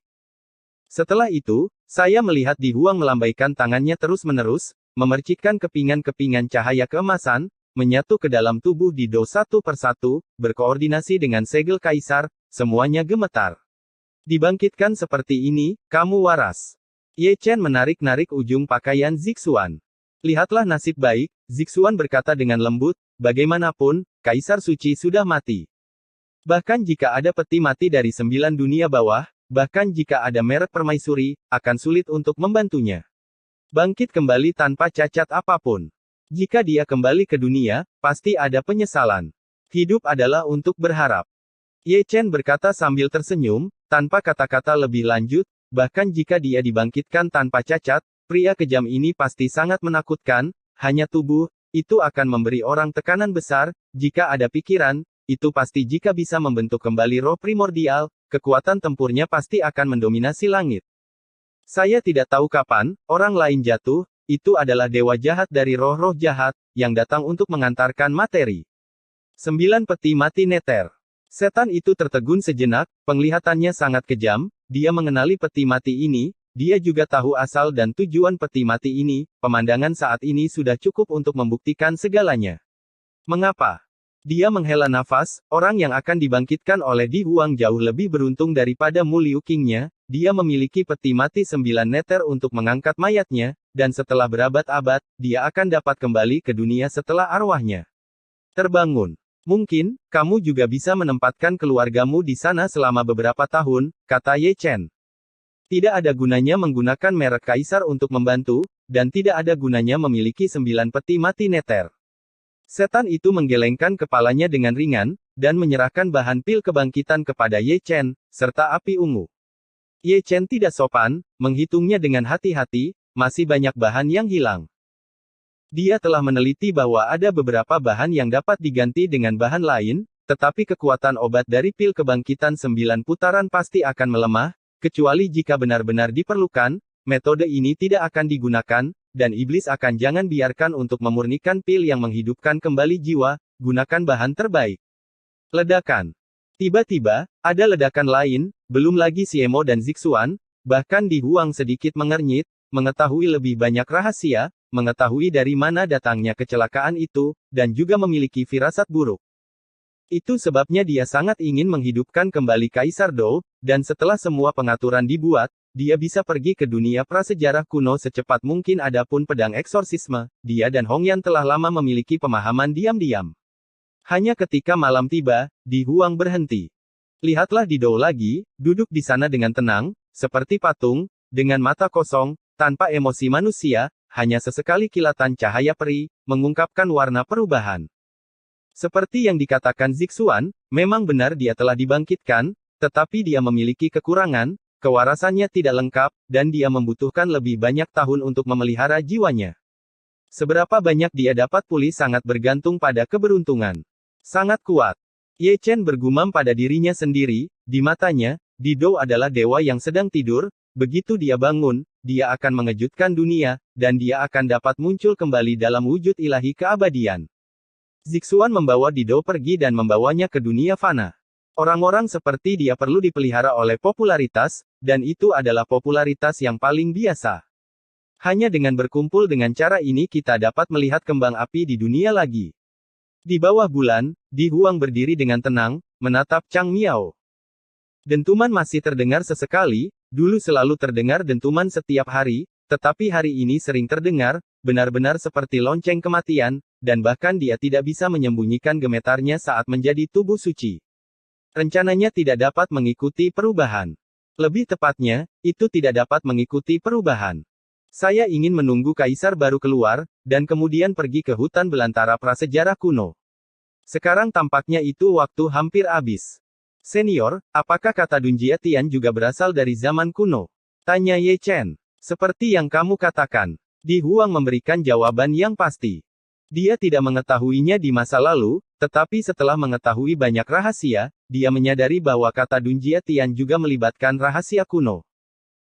Setelah itu, saya melihat Di Huang melambaikan tangannya terus-menerus, memercikkan kepingan-kepingan cahaya keemasan, menyatu ke dalam tubuh Didou satu persatu, berkoordinasi dengan segel Kaisar, semuanya gemetar. Dibangkitkan seperti ini, kamu waras. Ye Chen menarik-narik ujung pakaian Zixuan. Lihatlah nasib baik, Zixuan berkata dengan lembut, bagaimanapun, Kaisar Suci sudah mati. Bahkan jika ada peti mati dari 9 dunia bawah, bahkan jika ada merek permaisuri, akan sulit untuk membantunya. Bangkit kembali tanpa cacat apapun. Jika dia kembali ke dunia, pasti ada penyesalan. Hidup adalah untuk berharap. Ye Chen berkata sambil tersenyum, tanpa kata-kata lebih lanjut, bahkan jika dia dibangkitkan tanpa cacat, pria kejam ini pasti sangat menakutkan, hanya tubuh, itu akan memberi orang tekanan besar, jika ada pikiran, itu pasti jika bisa membentuk kembali roh primordial, kekuatan tempurnya pasti akan mendominasi langit. Saya tidak tahu kapan, orang lain jatuh, itu adalah dewa jahat dari roh-roh jahat, yang datang untuk mengantarkan materi. 9 peti mati neter. Setan itu tertegun sejenak, penglihatannya sangat kejam, dia mengenali peti mati ini, dia juga tahu asal dan tujuan peti mati ini, pemandangan saat ini sudah cukup untuk membuktikan segalanya. Mengapa? Dia menghela nafas, orang yang akan dibangkitkan oleh Di Huang jauh lebih beruntung daripada Mu Liu Qingnya, dia memiliki peti mati 9 neter untuk mengangkat mayatnya, dan setelah berabad-abad, dia akan dapat kembali ke dunia setelah arwahnya terbangun. Mungkin, kamu juga bisa menempatkan keluargamu di sana selama beberapa tahun, kata Ye Chen. Tidak ada gunanya menggunakan merek Kaisar untuk membantu, dan tidak ada gunanya memiliki 9 peti mati neter. Setan itu menggelengkan kepalanya dengan ringan, dan menyerahkan bahan pil kebangkitan kepada Ye Chen, serta api ungu. Ye Chen tidak sopan, menghitungnya dengan hati-hati, masih banyak bahan yang hilang. Dia telah meneliti bahwa ada beberapa bahan yang dapat diganti dengan bahan lain, tetapi kekuatan obat dari pil kebangkitan 9 putaran pasti akan melemah, kecuali jika benar-benar diperlukan, metode ini tidak akan digunakan, dan iblis akan jangan biarkan untuk memurnikan pil yang menghidupkan kembali jiwa, gunakan bahan terbaik. Ledakan. Tiba-tiba, ada ledakan lain, belum lagi Siemo dan Zixuan, bahkan Di Huang sedikit mengernyit, mengetahui lebih banyak rahasia, mengetahui dari mana datangnya kecelakaan itu, dan juga memiliki firasat buruk. Itu sebabnya dia sangat ingin menghidupkan kembali Kaisar Dou, dan setelah semua pengaturan dibuat, dia bisa pergi ke dunia prasejarah kuno secepat mungkin. Adapun pedang eksorsisme, dia dan Hongyan telah lama memiliki pemahaman diam-diam. Hanya ketika malam tiba, Di Huang berhenti. Lihatlah Didou lagi, duduk di sana dengan tenang, seperti patung, dengan mata kosong, tanpa emosi manusia, hanya sesekali kilatan cahaya peri, mengungkapkan warna perubahan. Seperti yang dikatakan Zixuan, memang benar dia telah dibangkitkan, tetapi dia memiliki kekurangan, kewarasannya tidak lengkap, dan dia membutuhkan lebih banyak tahun untuk memelihara jiwanya. Seberapa banyak dia dapat pulih sangat bergantung pada keberuntungan. Sangat kuat. Ye Chen bergumam pada dirinya sendiri, di matanya, Didou adalah dewa yang sedang tidur, begitu dia bangun, dia akan mengejutkan dunia, dan dia akan dapat muncul kembali dalam wujud ilahi keabadian. Zixuan membawa Didou pergi dan membawanya ke dunia fana. Orang-orang seperti dia perlu dipelihara oleh popularitas, dan itu adalah popularitas yang paling biasa. Hanya dengan berkumpul dengan cara ini kita dapat melihat kembang api di dunia lagi. Di bawah bulan, Di Huang berdiri dengan tenang, menatap Chang Miao. Dentuman masih terdengar sesekali, dulu selalu terdengar dentuman setiap hari, tetapi hari ini sering terdengar, benar-benar seperti lonceng kematian, dan bahkan dia tidak bisa menyembunyikan gemetarnya saat menjadi tubuh suci. Rencananya tidak dapat mengikuti perubahan. Lebih tepatnya, itu tidak dapat mengikuti perubahan. Saya ingin menunggu kaisar baru keluar, dan kemudian pergi ke hutan belantara prasejarah kuno. Sekarang tampaknya itu waktu hampir habis. Senior, apakah kata Dunjia Tian juga berasal dari zaman kuno? Tanya Ye Chen. Seperti yang kamu katakan. Di Huang memberikan jawaban yang pasti. Dia tidak mengetahuinya di masa lalu, tetapi setelah mengetahui banyak rahasia, dia menyadari bahwa kata Dunjia Tian juga melibatkan rahasia kuno.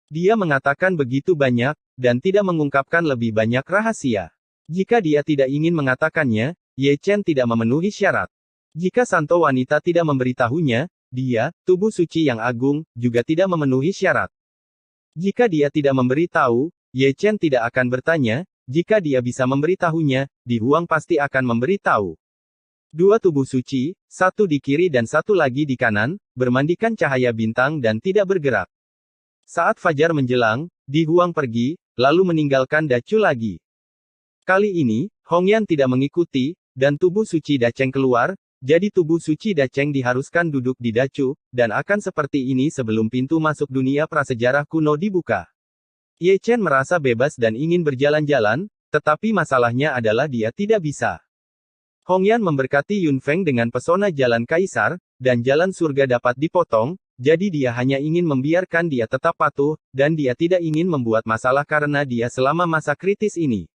Dia mengatakan begitu banyak, dan tidak mengungkapkan lebih banyak rahasia. Jika dia tidak ingin mengatakannya, Ye Chen tidak memenuhi syarat. Jika santo wanita tidak memberitahunya, dia, tubuh suci yang agung, juga tidak memenuhi syarat. Jika dia tidak memberitahu, Ye Chen tidak akan bertanya, jika dia bisa memberitahunya, Di Huang pasti akan memberitahu. Dua tubuh suci, satu di kiri dan satu lagi di kanan, bermandikan cahaya bintang dan tidak bergerak. Saat fajar menjelang, Di Huang pergi, lalu meninggalkan Dacu lagi. Kali ini, Hongyan tidak mengikuti, dan tubuh suci Dacheng keluar, jadi tubuh suci Dacheng diharuskan duduk di Dacu, dan akan seperti ini sebelum pintu masuk dunia prasejarah kuno dibuka. Ye Chen merasa bebas dan ingin berjalan-jalan, tetapi masalahnya adalah dia tidak bisa. Hongyan memberkati Yun Feng dengan pesona jalan kaisar, dan jalan surga dapat dipotong, jadi dia hanya ingin membiarkan dia tetap patuh, dan dia tidak ingin membuat masalah karena dia selama masa kritis ini.